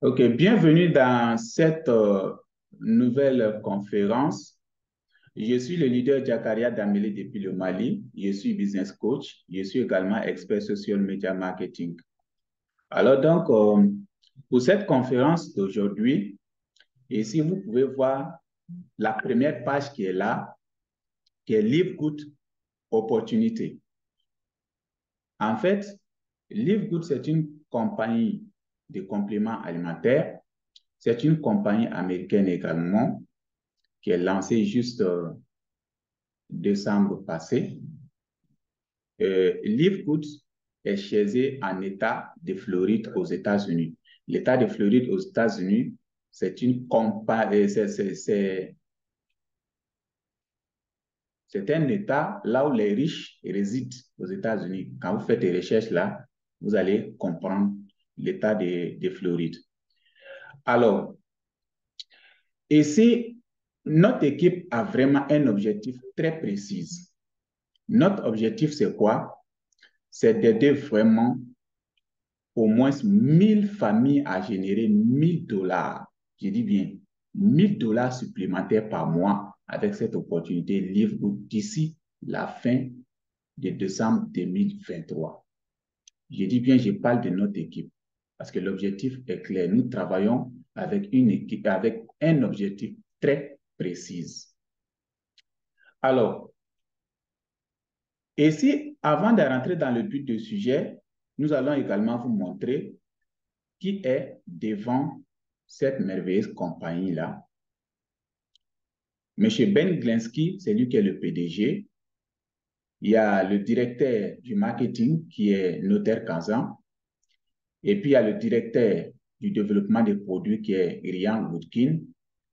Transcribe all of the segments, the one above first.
Ok, bienvenue dans cette nouvelle conférence. Je suis le leader Jakaria Damele depuis le Mali. Je suis business coach. Je suis également expert social media marketing. Alors donc, pour cette conférence d'aujourd'hui, ici vous pouvez voir la première page qui est là, qui est Live Good Opportunité. En fait, Live Good, c'est une compagnie de compléments alimentaires. C'est une compagnie américaine également qui est lancée juste décembre passé. Live Good est chaisé en État de Floride aux États-Unis. L'État de Floride aux États-Unis, c'est une compagnie, c'est un État là où les riches résident aux États-Unis. Quand vous faites des recherches là, vous allez comprendre l'État de Floride. Alors, ici, notre équipe a vraiment un objectif très précis. Notre objectif, c'est quoi? C'est d'aider vraiment au moins 1000 familles à générer 1000 $. Je dis bien 1000 $ supplémentaires par mois avec cette opportunité Live Good d'ici la fin de décembre 2023. Je dis bien, je parle de notre équipe parce que l'objectif est clair. Nous travaillons avec une équipe, avec un objectif très précis. Alors, ici, avant de rentrer dans le but du sujet, nous allons également vous montrer qui est devant cette merveilleuse compagnie-là. Monsieur Ben Glinsky, c'est lui qui est le PDG. Il y a le directeur du marketing qui est Notaire Kazan. Et puis, il y a le directeur du développement des produits qui est Ryan Woodkin.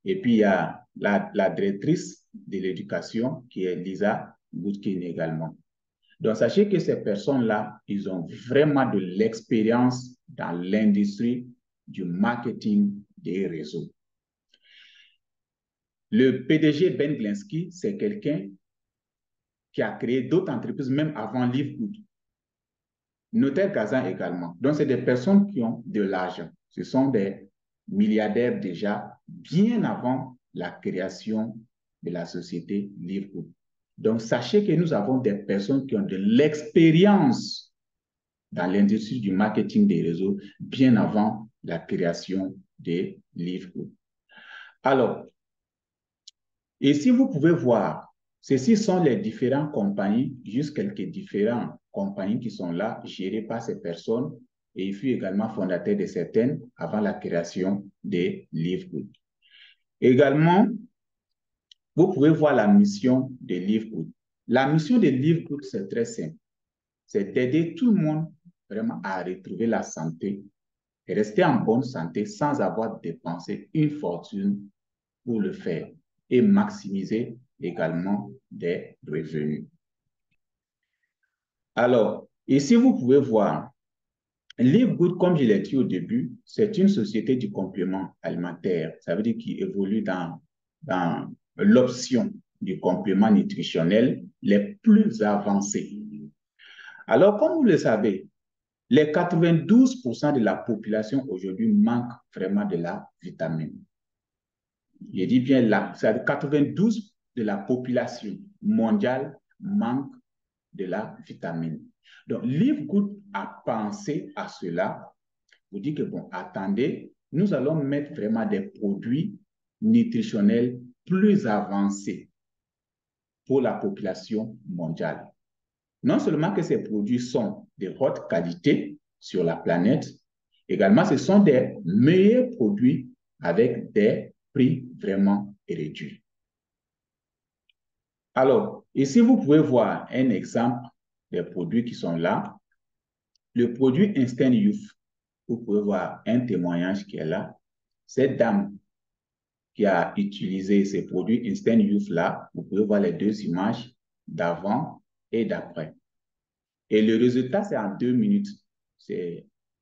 Et puis, il y a la directrice de l'éducation qui est Lisa Woodkin également. Donc, sachez que ces personnes-là, ils ont vraiment de l'expérience dans l'industrie du marketing des réseaux. Le PDG Ben Glinsky, c'est quelqu'un qui a créé d'autres entreprises même avant Live Good. Notaire Kazan également. Donc, c'est des personnes qui ont de l'argent. Ce sont des milliardaires déjà bien avant la création de la société Live Good. Donc, sachez que nous avons des personnes qui ont de l'expérience dans l'industrie du marketing des réseaux bien avant la création de Live Good. Alors, ici, vous pouvez voir, ceci sont les différentes compagnies, juste quelques différentes compagnies qui sont là, gérées par ces personnes, et il fut également fondateur de certaines avant la création de Live Good. Également, vous pouvez voir la mission de Live Good. La mission de Live Good, c'est très simple. C'est d'aider tout le monde vraiment à retrouver la santé et rester en bonne santé sans avoir dépensé une fortune pour le faire et maximiser également des revenus. Alors, ici, vous pouvez voir, Live Good, comme je l'ai dit au début, c'est une société du complément alimentaire. Ça veut dire qu'il évolue dans l'option du complément nutritionnel les plus avancés. Alors, comme vous le savez, les 92% de la population aujourd'hui manquent vraiment de la vitamine. Je dis bien là, c'est 92% de la population mondiale manque de la vitamine. Donc, Live Good a pensé à cela. Vous dites que, bon, attendez, nous allons mettre vraiment des produits nutritionnels plus avancés pour la population mondiale. Non seulement que ces produits sont de haute qualité sur la planète, également ce sont des meilleurs produits avec des prix vraiment réduits. Alors, ici, vous pouvez voir un exemple des produits qui sont là. Le produit Instant Youth, vous pouvez voir un témoignage qui est là. Cette dame qui a utilisé ces produits Instant Youth là, vous pouvez voir les deux images d'avant et d'après. Et le résultat, c'est en 2 minutes.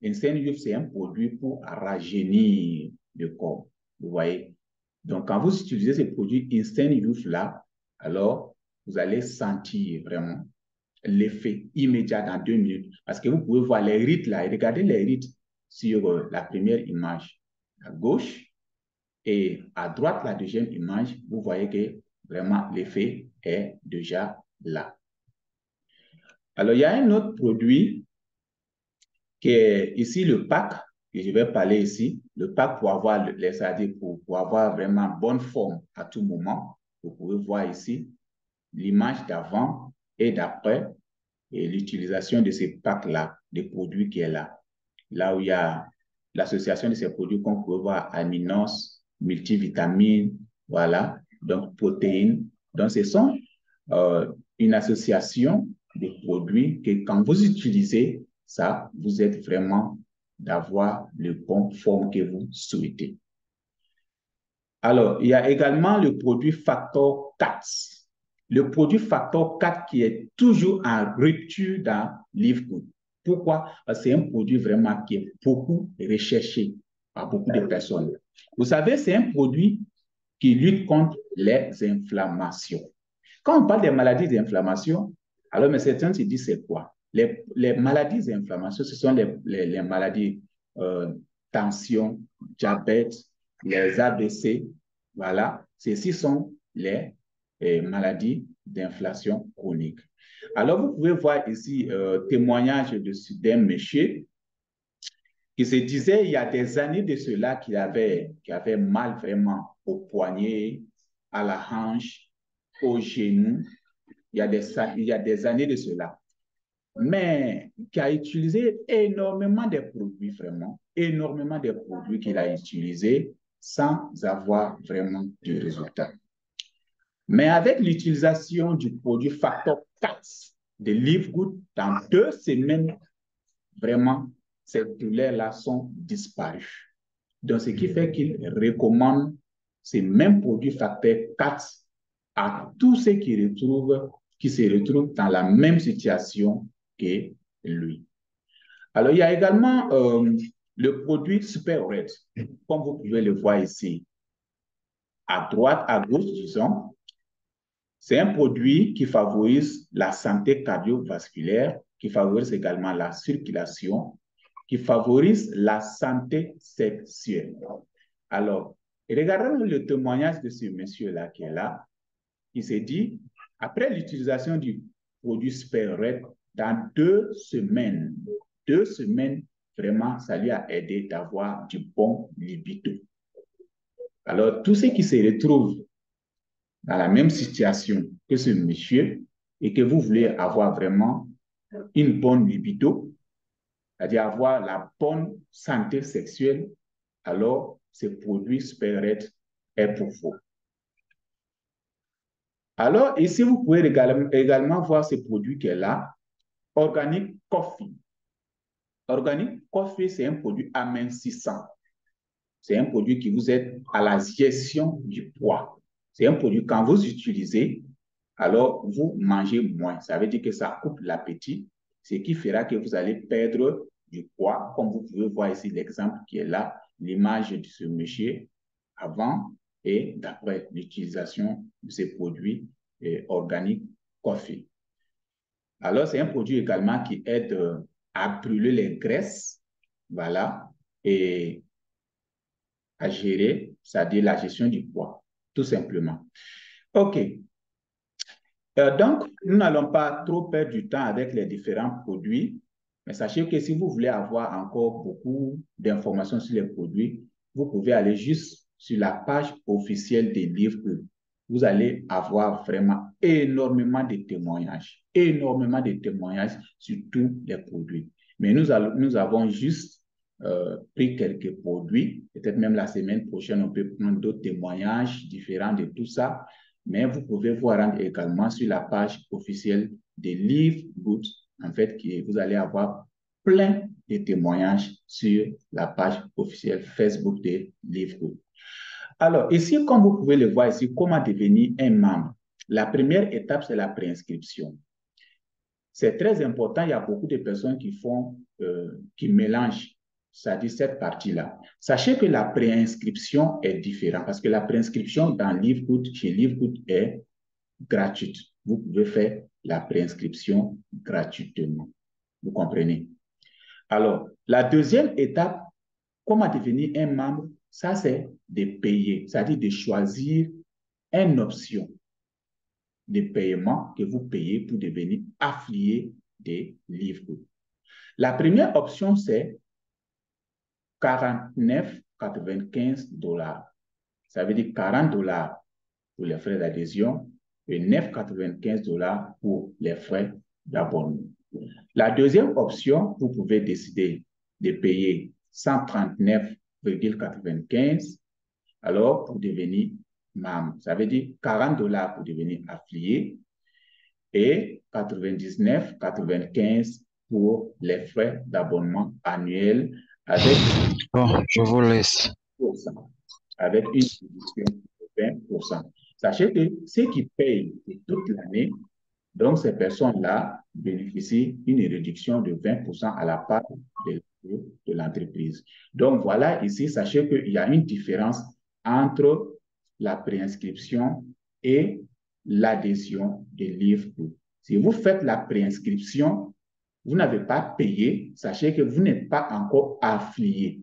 Instant Youth, c'est un produit pour rajeunir le corps. Vous voyez? Donc, quand vous utilisez ces produits Instant Youth là, alors vous allez sentir vraiment l'effet immédiat dans 2 minutes. Parce que vous pouvez voir les rides là, et regardez les rides sur la première image. à gauche. Et à droite, la deuxième image, vous voyez que vraiment l'effet est déjà là. Alors, il y a un autre produit qui est ici le pack, que je vais parler ici. Le pack pour avoir, pour avoir vraiment bonne forme à tout moment. Vous pouvez voir ici l'image d'avant et d'après et l'utilisation de ces packs-là, des produits qui est là. Là où il y a l'association de ces produits qu'on peut voir, aminos, multivitamines, voilà, donc protéines. Donc, ce sont une association de produits que quand vous utilisez ça, vous êtes vraiment d'avoir le bon forme que vous souhaitez. Alors, il y a également le produit facteur 4. Le produit facteur 4 qui est toujours en rupture dans Livegood. Pourquoi? Parce que c'est un produit vraiment qui est beaucoup recherché par beaucoup de personnes. Vous savez, c'est un produit qui lutte contre les inflammations. Quand on parle des maladies d'inflammation, alors mais certains se disent c'est quoi? Les maladies d'inflammation, ce sont les maladies tension, diabète, les ABC, voilà. Ceci sont les maladies d'inflation chronique. Alors, vous pouvez voir ici témoignage d'un monsieur qui se disait il y a des années de cela qu'il avait mal vraiment au poignet, à la hanche, au genou. Il y a des années de cela. Mais qui a utilisé énormément de produits, vraiment, énormément de produits qu'il a utilisés sans avoir vraiment de résultat. Mais avec l'utilisation du produit Factor 4 de Livegood, dans 2 semaines, vraiment, ces douleurs-là sont disparues. Donc, ce qui fait qu'il recommande ces mêmes produits Factor 4 à tous ceux qui se retrouvent dans la même situation que lui. Alors, il y a également le produit Super Red, comme vous pouvez le voir ici. À droite, à gauche, disons, c'est un produit qui favorise la santé cardiovasculaire, qui favorise également la circulation, qui favorise la santé sexuelle. Alors, regardons le témoignage de ce monsieur-là qui est là. Il s'est dit, après l'utilisation du produit Super Red, dans 2 semaines, vraiment, ça lui a aidé d'avoir du bon libido. Alors, tous ceux qui se retrouvent dans la même situation que ce monsieur et que vous voulez avoir vraiment une bonne libido, c'est-à-dire avoir la bonne santé sexuelle, alors ce produit Super Red est pour vous. Alors, ici, vous pouvez également voir ce produit qui est là, Organic Coffee. Organic Coffee, c'est un produit amincissant. C'est un produit qui vous aide à la gestion du poids. C'est un produit, quand vous utilisez, alors vous mangez moins. Ça veut dire que ça coupe l'appétit, ce qui fera que vous allez perdre du poids, comme vous pouvez voir ici l'exemple qui est là, l'image de ce monsieur avant et d'après l'utilisation de ces produits organiques coffee. Alors, c'est un produit également qui aide à brûler les graisses, voilà, et à gérer, c'est-à-dire la gestion du poids, tout simplement. OK. Donc, nous n'allons pas trop perdre du temps avec les différents produits, mais sachez que si vous voulez avoir encore beaucoup d'informations sur les produits, vous pouvez aller juste sur la page officielle des livres. Vous allez avoir vraiment énormément de témoignages sur tous les produits. Mais nous avons juste pris quelques produits. Peut-être même la semaine prochaine, on peut prendre d'autres témoignages différents de tout ça. Mais vous pouvez vous rendre également sur la page officielle de Livegood. En fait, vous allez avoir plein de témoignages sur la page officielle Facebook de Livegood. Alors, ici, comme vous pouvez le voir ici, comment devenir un membre. La première étape, c'est la préinscription. C'est très important. Il y a beaucoup de personnes qui mélangent, c'est-à-dire cette partie-là. Sachez que la préinscription est différente parce que la préinscription chez Livegood est gratuite. Vous pouvez faire la préinscription gratuitement. Vous comprenez? Alors, la deuxième étape, comment devenir un membre, Ça, c'est de payer, c'est-à-dire de choisir une option de paiement que vous payez pour devenir affilié des Livegood. La première option, c'est 49,95 $. Ça veut dire 40 $ pour les frais d'adhésion et 9,95 $ pour les frais d'abonnement. La deuxième option, vous pouvez décider de payer 139,95 $ alors pour devenir membre. Ça veut dire 40 $ pour devenir affilié et 99,95 $ pour les frais d'abonnement annuels avec, Bon, je vous laisse. avec une réduction de 20%. Sachez que ceux qui payent toute l'année, donc ces personnes-là bénéficient d'une réduction de 20% à la part de l'entreprise. Donc voilà, ici, sachez qu'il y a une différence entre la préinscription et l'adhésion de Livegood. Si vous faites la préinscription, vous n'avez pas payé, sachez que vous n'êtes pas encore affilié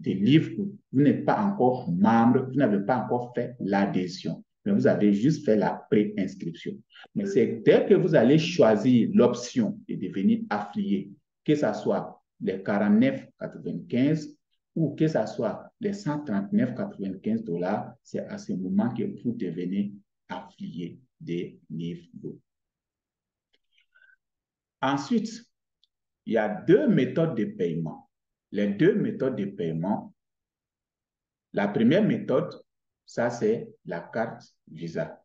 de Livegood, vous n'êtes pas encore membre, vous n'avez pas encore fait l'adhésion, mais vous avez juste fait la préinscription. Mais c'est dès que vous allez choisir l'option de devenir affilié, que ce soit les 49,95 ou que ce soit les 139,95 $, c'est à ce moment que vous devenez affilié des Livegood. Ensuite, il y a deux méthodes de paiement. Les deux méthodes de paiement, la première méthode, ça c'est la carte Visa.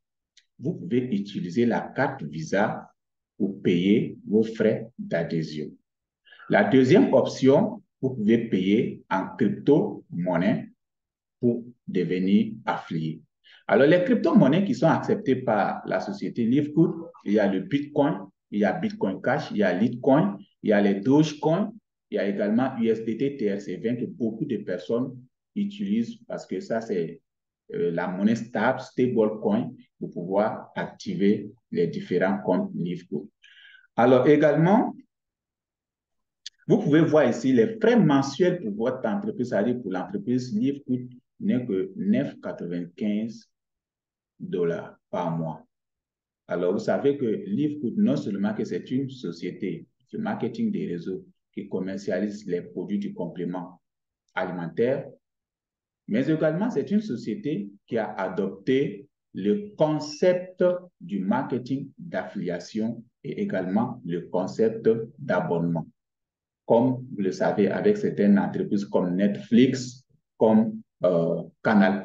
Vous pouvez utiliser la carte Visa pour payer vos frais d'adhésion. La deuxième option, vous pouvez payer en crypto-monnaie pour devenir affilié. Alors, les crypto-monnaies qui sont acceptées par la société Livegood, il y a le Bitcoin, il y a Bitcoin Cash, il y a Litecoin, il y a les Dogecoin, il y a également USDT TRC20 que beaucoup de personnes utilisent parce que ça, c'est la monnaie stable, stablecoin, pour pouvoir activer les différents comptes Livegood. Alors, également, vous pouvez voir ici les frais mensuels pour votre entreprise, c'est-à-dire pour l'entreprise Livegood, n'est que 9,95 $ par mois. Alors, vous savez que Livegood, non seulement que c'est une société de marketing des réseaux qui commercialise les produits du complément alimentaire, mais également c'est une société qui a adopté le concept du marketing d'affiliation et également le concept d'abonnement. Comme vous le savez, avec certaines entreprises comme Netflix, comme Canal+.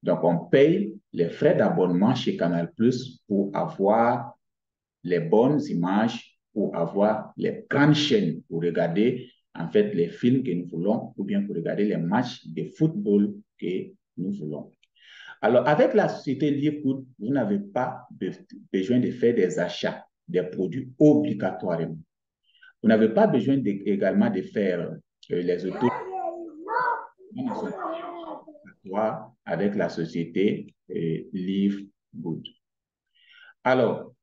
Donc, on paye les frais d'abonnement chez Canal+ pour avoir les bonnes images, pour avoir les grandes chaînes, pour regarder en fait les films que nous voulons, ou bien pour regarder les matchs de football que nous voulons. Alors, avec la société Livegood, vous n'avez pas besoin de faire des achats des produits obligatoirement. Vous n'avez pas besoin également de faire les autos avec la société Livegood. Alors,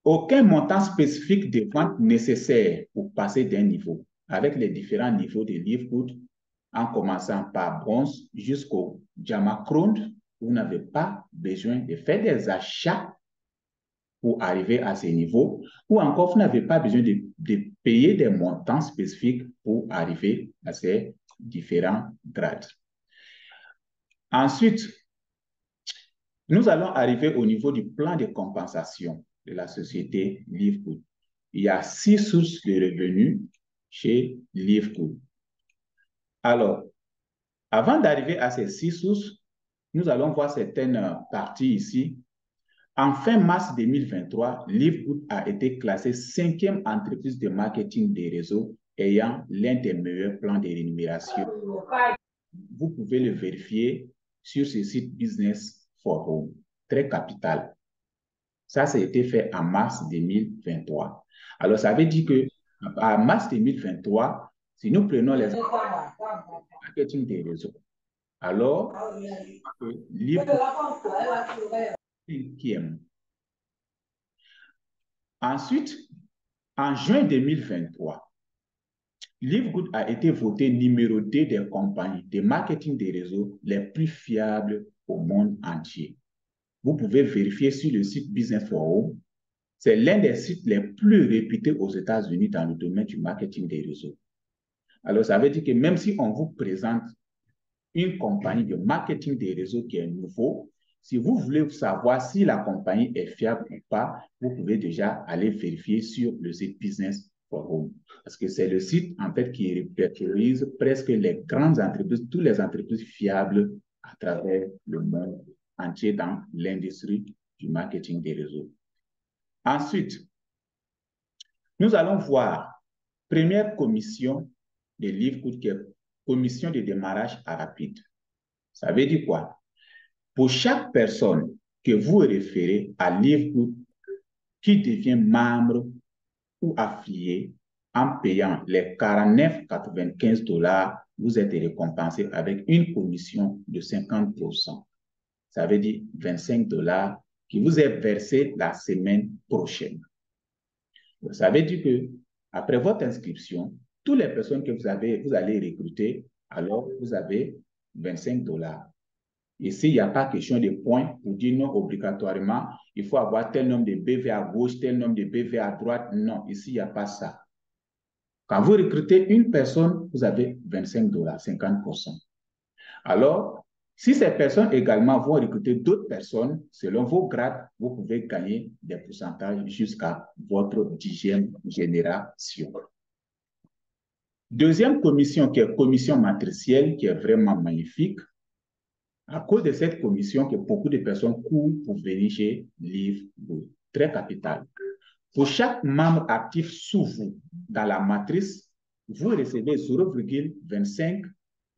aucun montant spécifique de vente nécessaire pour passer d'un niveau avec les différents niveaux de Livegood, en commençant par bronze jusqu'au Diamant Crown. Vous n'avez pas besoin de faire des achats pour arriver à ces niveaux, ou encore vous n'avez pas besoin de payer des montants spécifiques pour arriver à ces différents grades. Ensuite, nous allons arriver au niveau du plan de compensation de la société Livegood. Il y a 6 sources de revenus chez Livegood. Alors, avant d'arriver à ces 6 sources, nous allons voir certaines parties ici. En fin mars 2023, Livegood a été classée 5e entreprise de marketing des réseaux ayant l'un des meilleurs plans de rémunération. Vous pouvez le vérifier sur ce site Business for Home, très capital. Ça, ça a été fait en mars 2023. Alors, ça veut dire que en mars 2023, si nous prenons les marketing des réseaux, alors, Livegood est 5e. Ensuite, en juin 2023, Livegood a été voté numéro 2 des compagnies de marketing des réseaux les plus fiables au monde entier. Vous pouvez vérifier sur le site Business Forum. C'est l'un des sites les plus réputés aux États-Unis dans le domaine du marketing des réseaux. Alors, ça veut dire que même si on vous présente une compagnie de marketing des réseaux qui est nouveau, si vous voulez savoir si la compagnie est fiable ou pas, vous pouvez déjà aller vérifier sur le site Business Forum. Parce que c'est le site, en fait, qui répertorise presque les grandes entreprises, toutes les entreprises fiables à travers le monde entier dans l'industrie du marketing des réseaux. Ensuite, nous allons voir première commission de Livegood, qui est commission de démarrage rapide. Ça veut dire quoi? Pour chaque personne que vous référez à Livegood qui devient membre ou affilié en payant les 49,95 $, vous êtes récompensé avec une commission de 50%. Ça veut dire 25 $ qui vous est versé la semaine prochaine. Ça veut dire que après votre inscription, toutes les personnes que vous allez recruter, alors vous avez 25 $. Ici, il n'y a pas question de points pour dire non obligatoirement, il faut avoir tel nombre de BV à gauche, tel nombre de BV à droite. Non, ici, il n'y a pas ça. Quand vous recrutez une personne, vous avez 25 $, 50%. Alors, si ces personnes également vont recruter d'autres personnes, selon vos grades, vous pouvez gagner des pourcentages jusqu'à votre 10e génération. Deuxième commission, qui est commission matricielle, qui est vraiment magnifique. À cause de cette commission, que beaucoup de personnes courent pour venir chez Livegood. Très capital. Pour chaque membre actif sous vous dans la matrice, vous recevez 0,25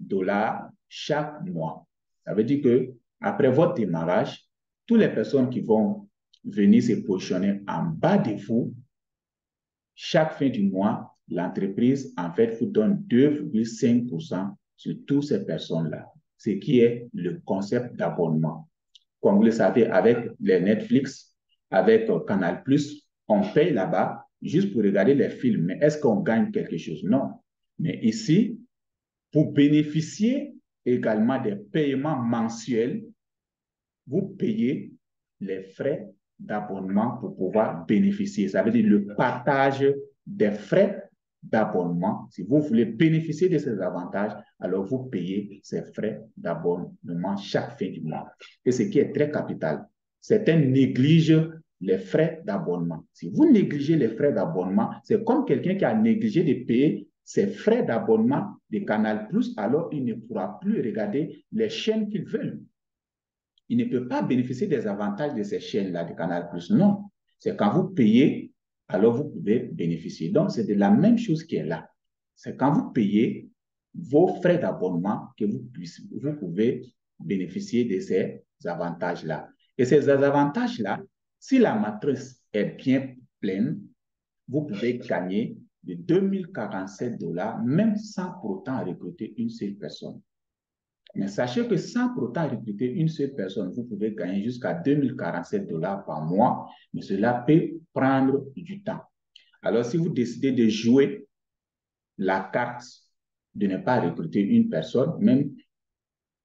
$ chaque mois. Ça veut dire que après votre démarrage, toutes les personnes qui vont venir se positionner en bas de vous, chaque fin du mois, l'entreprise, en fait, vous donne 2,5% sur toutes ces personnes-là, ce qui est le concept d'abonnement. Comme vous le savez, avec les Netflix, avec Canal+, on paye là-bas juste pour regarder les films. Mais est-ce qu'on gagne quelque chose? Non. Mais ici, pour bénéficier également des paiements mensuels, vous payez les frais d'abonnement pour pouvoir bénéficier. Ça veut dire le partage des frais d'abonnement. Si vous voulez bénéficier de ces avantages, alors vous payez ces frais d'abonnement chaque fin du mois. Et ce qui est très capital, certains négligent les frais d'abonnement. Si vous négligez les frais d'abonnement, c'est comme quelqu'un qui a négligé de payer ses frais d'abonnement de Canal+, alors il ne pourra plus regarder les chaînes qu'il veut. Il ne peut pas bénéficier des avantages de ces chaînes-là de Canal+. Non, c'est quand vous payez, alors vous pouvez bénéficier. Donc, c'est de la même chose qui est là. C'est quand vous payez vos frais d'abonnement que vous pouvez bénéficier de ces avantages-là. Et ces avantages-là, si la matrice est bien pleine, vous pouvez gagner de 2047 $, même sans pour autant recruter une seule personne. Mais sachez que sans pour autant recruter une seule personne, vous pouvez gagner jusqu'à 2047 $ par mois, mais cela peut prendre du temps. Alors, si vous décidez de jouer la carte de ne pas recruter une personne, même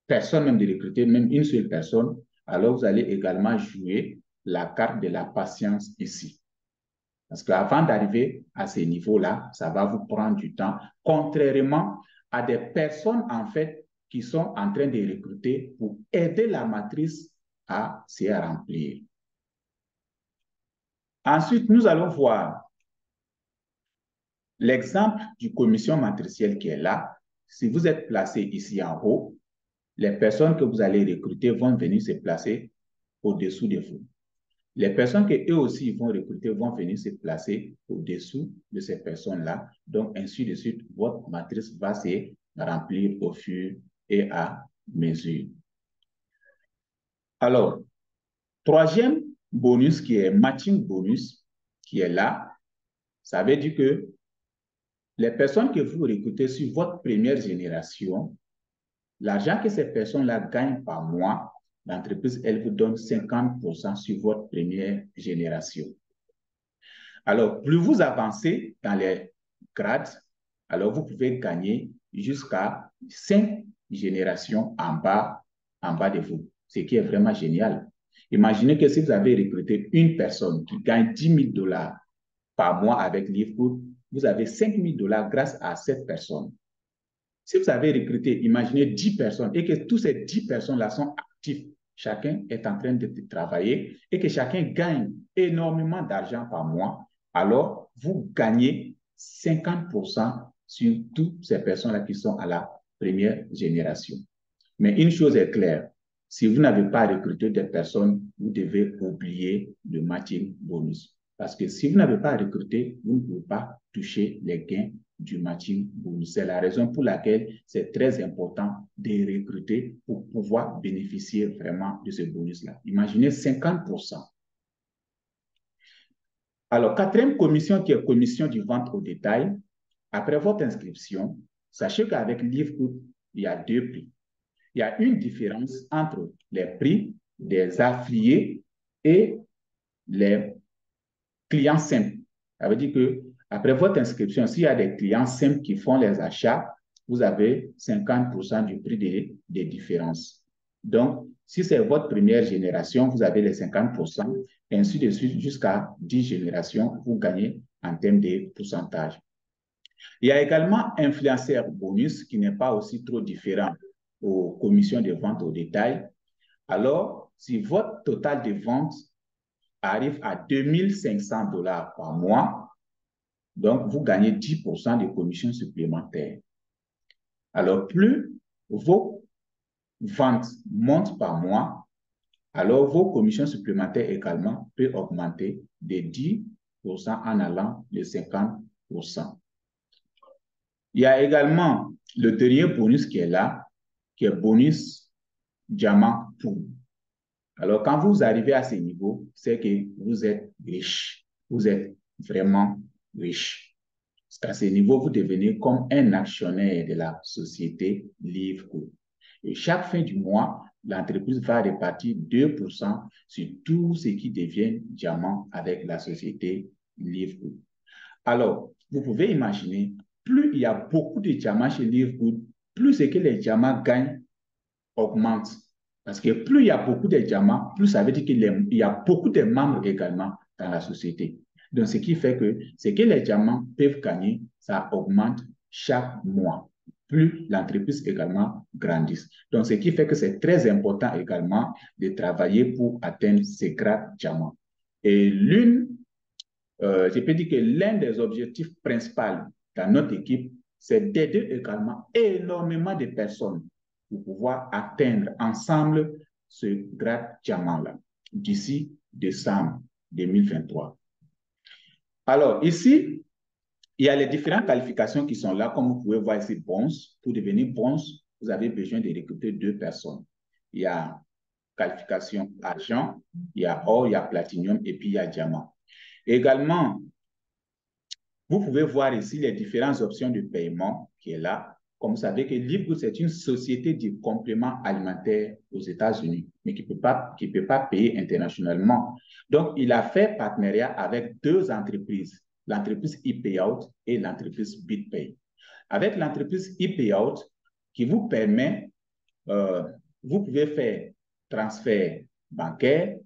de recruter même une seule personne, alors vous allez également jouer la carte de la patience ici. Parce qu'avant d'arriver à ce niveau-là, ça va vous prendre du temps, contrairement à des personnes, en fait, qui sont en train de recruter pour aider la matrice à se remplir. Ensuite, nous allons voir l'exemple du commission matricielle qui est là. Si vous êtes placé ici en haut, les personnes que vous allez recruter vont venir se placer au-dessous de vous. Les personnes que eux aussi vont recruter vont venir se placer au-dessous de ces personnes-là. Donc, ainsi de suite, votre matrice va se remplir au fur et à mesure. Alors, troisième bonus qui est matching bonus, qui est là, ça veut dire que les personnes que vous recrutez sur votre première génération, l'argent que ces personnes-là gagnent par mois, l'entreprise, elle vous donne 50% sur votre première génération. Alors, plus vous avancez dans les grades, alors vous pouvez gagner jusqu'à 5 générations en bas de vous, ce qui est vraiment génial. Imaginez que si vous avez recruté une personne qui gagne 10 000 dollars par mois avec Livegood, vous avez 5 000 dollars grâce à cette personne. Si vous avez recruté, imaginez 10 personnes et que toutes ces 10 personnes-là sont actives, chacun est en train de travailler et que chacun gagne énormément d'argent par mois, alors vous gagnez 50% sur toutes ces personnes-là qui sont à la première génération. Mais une chose est claire, si vous n'avez pas recruté des personnes, vous devez oublier le matching bonus. Parce que si vous n'avez pas recruté, vous ne pouvez pas toucher les gains du matching bonus. C'est la raison pour laquelle c'est très important de recruter pour pouvoir bénéficier vraiment de ce bonus-là. Imaginez 50%. Alors, quatrième commission qui est commission du vente au détail. Après votre inscription, sachez qu'avec Livegood, il y a deux prix. Il y a une différence entre les prix des affiliés et les clients simples. Ça veut dire que après votre inscription, s'il y a des clients simples qui font les achats, vous avez 50% du prix des différences. Donc, si c'est votre première génération, vous avez les 50%, et ainsi de suite jusqu'à 10 générations, vous gagnez en termes de pourcentage. Il y a également influenceur bonus qui n'est pas aussi trop différent aux commissions de vente au détail. Alors, si votre total de vente arrive à 2 500 dollars par mois, donc vous gagnez 10% de commissions supplémentaires. Alors, plus vos ventes montent par mois, alors vos commissions supplémentaires également peuvent augmenter de 10% en allant de 50%. Il y a également le dernier bonus qui est là, qui est bonus diamant pool. Alors, quand vous arrivez à ce niveau, c'est que vous êtes riche. Vous êtes vraiment riche. À ce niveau, vous devenez comme un actionnaire de la société Livegood. Et chaque fin du mois, l'entreprise va répartir 2% sur tout ce qui devient diamant avec la société Livegood. Alors, vous pouvez imaginer, plus il y a beaucoup de diamants chez Livegood, plus ce que les diamants gagnent augmente. Parce que plus il y a beaucoup de diamants, plus ça veut dire qu'il y a beaucoup de membres également dans la société. Donc, ce qui fait que ce que les diamants peuvent gagner, ça augmente chaque mois. Plus l'entreprise également grandit. Donc, ce qui fait que c'est très important également de travailler pour atteindre ces grades diamants. Et je peux dire que l'un des objectifs principaux dans notre équipe, c'est d'aider également énormément de personnes pour pouvoir atteindre ensemble ce grade diamant-là d'ici décembre 2023. Alors, ici, il y a les différentes qualifications qui sont là. Comme vous pouvez voir ici, bronze. Pour devenir bronze, vous avez besoin de recruter 2 personnes. Il y a qualification argent, il y a or, il y a platinium et puis il y a diamant. Également, vous pouvez voir ici les différentes options de paiement qui est là. Comme vous savez que Livegood, c'est une société de compléments alimentaires aux États-Unis, mais qui ne peut pas payer internationalement. Donc, il a fait partenariat avec 2 entreprises, l'entreprise ePayout et l'entreprise BitPay. Avec l'entreprise ePayout, qui vous permet, vous pouvez faire transfert bancaire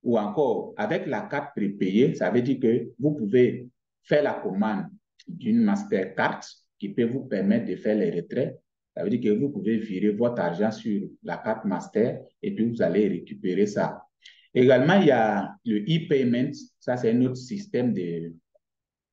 ou encore avec la carte prépayée, ça veut dire que vous pouvez faire la commande d'une Mastercard qui peut vous permettre de faire les retraits. Ça veut dire que vous pouvez virer votre argent sur la carte Master et puis vous allez récupérer ça. Également, il y a le e-payment. Ça, c'est un autre système de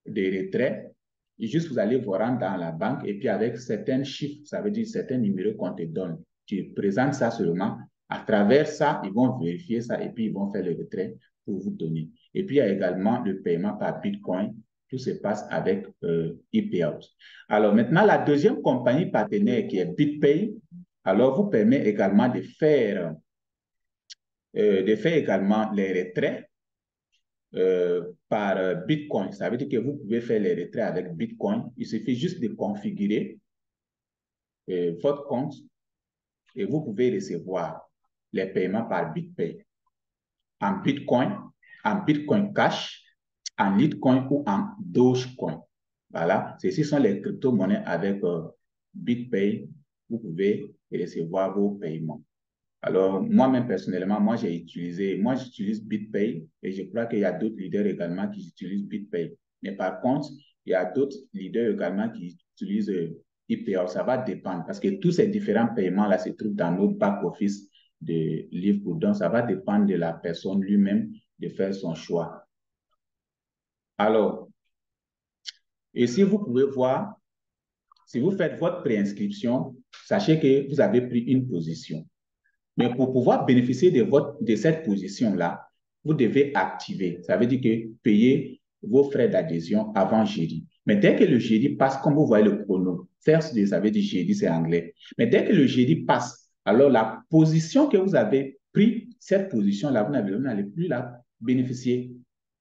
retrait. Et juste, vous allez vous rendre dans la banque et puis avec certains chiffres, ça veut dire certains numéros qu'on te donne, tu présentes ça seulement. À travers ça, ils vont vérifier ça et puis ils vont faire le retrait pour vous donner. Et puis, il y a également le paiement par Bitcoin. Tout se passe avec ePayout. Alors maintenant, la deuxième compagnie partenaire qui est BitPay, alors vous permet également de faire également les retraits par Bitcoin. Ça veut dire que vous pouvez faire les retraits avec Bitcoin. Il suffit juste de configurer votre compte et vous pouvez recevoir les paiements par BitPay en Bitcoin Cash, en Litecoin ou en Dogecoin. Voilà, ceci sont les crypto-monnaies avec BitPay. Vous pouvez recevoir vos paiements. Alors, moi-même, personnellement, moi, j'utilise BitPay et je crois qu'il y a d'autres leaders également qui utilisent BitPay. Mais par contre, il y a d'autres leaders également qui utilisent IPO. Ça va dépendre parce que tous ces différents paiements-là se trouvent dans notre back-office de Livegood. Donc, ça va dépendre de la personne lui-même de faire son choix. Alors, et si vous pouvez voir, si vous faites votre préinscription, sachez que vous avez pris une position. Mais pour pouvoir bénéficier de cette position-là, vous devez activer. Ça veut dire que payer vos frais d'adhésion avant jeudi. Mais dès que le jeudi passe, comme vous voyez le chrono, first day, ça veut dire jeudi, c'est anglais. Mais dès que le jeudi passe, alors la position que vous avez pris, cette position-là, vous n'allez plus la bénéficier.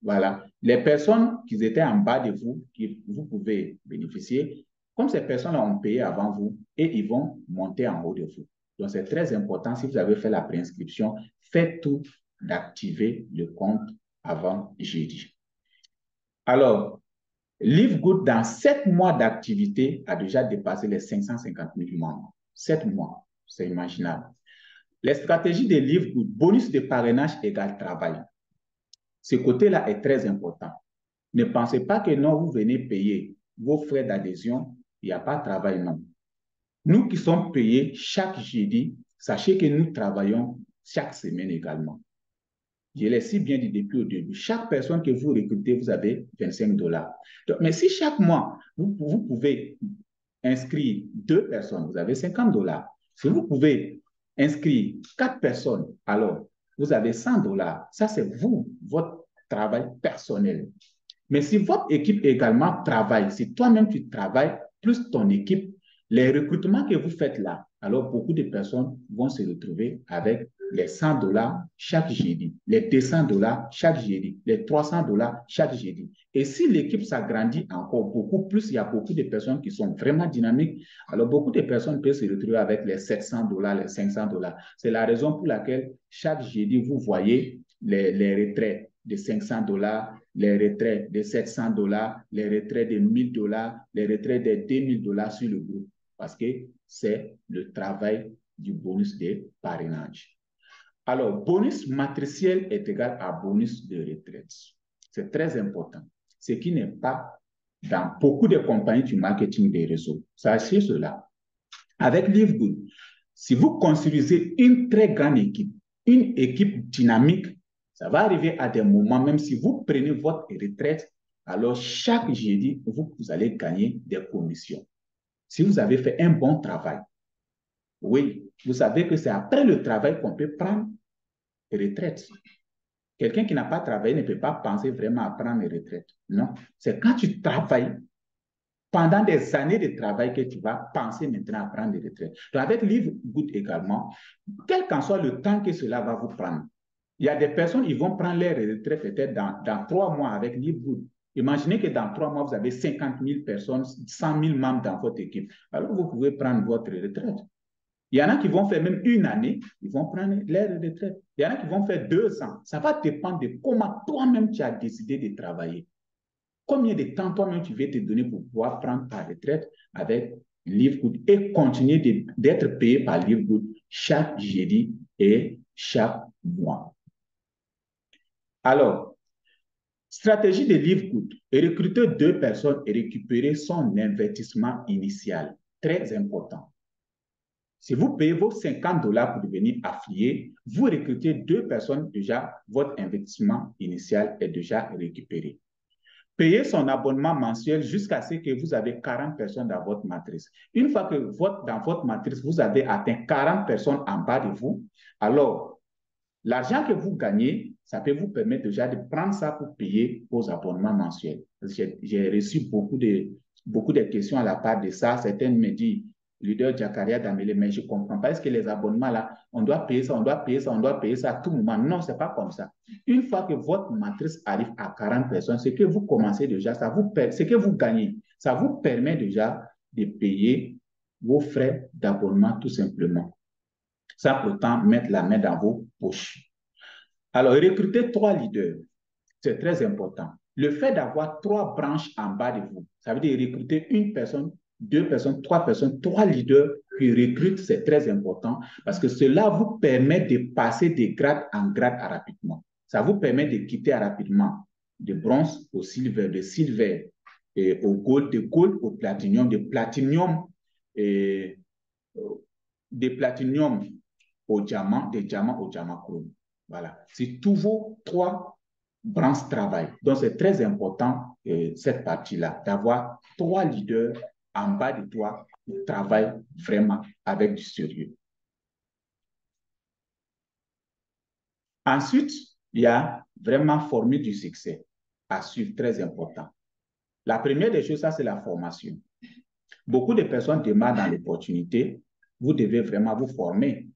Voilà. Les personnes qui étaient en bas de vous, qui vous pouvez bénéficier, comme ces personnes-là ont payé avant vous, et ils vont monter en haut de vous. Donc, c'est très important, si vous avez fait la préinscription, faites tout d'activer le compte avant jeudi. Alors, Livegood, dans 7 mois d'activité, a déjà dépassé les 550 000 membres. 7 mois, c'est imaginable. Les stratégies de Livegood, bonus de parrainage égale travail. Ce côté-là est très important. Ne pensez pas que non, vous venez payer vos frais d'adhésion, il n'y a pas de travail, non. Nous qui sommes payés chaque jeudi, sachez que nous travaillons chaque semaine également. Je l'ai si bien dit depuis au début. Chaque personne que vous recrutez, vous avez 25 $. Mais si chaque mois, vous pouvez inscrire 2 personnes, vous avez 50 $. Si vous pouvez inscrire 4 personnes, alors vous avez 100 $. Ça, c'est vous, votre travail personnel. Mais si votre équipe également travaille, si toi-même tu travailles, plus ton équipe, les recrutements que vous faites là, alors beaucoup de personnes vont se retrouver avec les 100 $ chaque jeudi, les 200 $ chaque jeudi, les 300 $ chaque jeudi. Et si l'équipe s'agrandit encore beaucoup plus, il y a beaucoup de personnes qui sont vraiment dynamiques, alors beaucoup de personnes peuvent se retrouver avec les 700 $, les 500 $. C'est la raison pour laquelle chaque jeudi, vous voyez les retraits de 500 $, les retraits de 700 $, les retraits de 1000 $, les retraits de 2000 $ sur le groupe. Parce que c'est le travail du bonus de parrainage. Alors, bonus matriciel est égal à bonus de retraite. C'est très important. Ce qui n'est pas dans beaucoup de compagnies du marketing des réseaux. Sachez cela. Avec Livegood, si vous construisez une très grande équipe, une équipe dynamique, ça va arriver à des moments, même si vous prenez votre retraite, alors chaque jeudi, vous allez gagner des commissions. Si vous avez fait un bon travail, oui, vous savez que c'est après le travail qu'on peut prendre retraite. Quelqu'un qui n'a pas travaillé ne peut pas penser vraiment à prendre retraite. Non, c'est quand tu travailles pendant des années de travail que tu vas penser maintenant à prendre des retraites. Donc avec Livegood également, quel qu'en soit le temps que cela va vous prendre, il y a des personnes, ils vont prendre leur retraite peut-être dans 3 mois avec Livegood. Imaginez que dans 3 mois, vous avez 50 000 personnes, 100 000 membres dans votre équipe. Alors, vous pouvez prendre votre retraite. Il y en a qui vont faire même une année, ils vont prendre leur retraite. Il y en a qui vont faire 2 ans. Ça va dépendre de comment toi-même tu as décidé de travailler. Combien de temps toi-même tu veux te donner pour pouvoir prendre ta retraite avec Livegood et continuer d'être payé par Livegood chaque jeudi et chaque mois. Alors, stratégie de Livegood, recruter 2 personnes et récupérer son investissement initial. Très important. Si vous payez vos 50 $ pour devenir affilié, vous recrutez 2 personnes, déjà, votre investissement initial est déjà récupéré. Payez son abonnement mensuel jusqu'à ce que vous avez 40 personnes dans votre matrice. Une fois que dans votre matrice, vous avez atteint 40 personnes en bas de vous, alors l'argent que vous gagnez, ça peut vous permettre déjà de prendre ça pour payer vos abonnements mensuels. J'ai reçu beaucoup de questions à la part de ça. Certaines me disent, leader Jakaria Damele, mais je ne comprends pas. Est-ce que les abonnements là, on doit payer ça, on doit payer ça, on doit payer ça à tout moment? Non, ce n'est pas comme ça. Une fois que votre matrice arrive à 40 personnes, ce que vous commencez déjà, ce que vous gagnez, ça vous permet déjà de payer vos frais d'abonnement tout simplement, sans pourtant mettre la main dans vos poches. Alors, recruter 3 leaders, c'est très important. Le fait d'avoir 3 branches en bas de vous, ça veut dire recruter une personne, 2 personnes, 3 personnes, 3 leaders qui recrutent, c'est très important parce que cela vous permet de passer de grade en grade rapidement. Ça vous permet de quitter rapidement de bronze au silver, de silver au gold, de gold au platinium, de platinium et de platinium au diamant, de diamant au diamant chrome. Voilà. C'est tous vos 3 branches travaillent. Donc, c'est très important, cette partie-là, d'avoir 3 leaders en bas de toi qui travaillent vraiment avec du sérieux. Ensuite, il y a vraiment formule du succès à suivre, très important. La première des choses, ça, c'est la formation. Beaucoup de personnes démarrent dans l'opportunité. Vous devez vraiment vous former.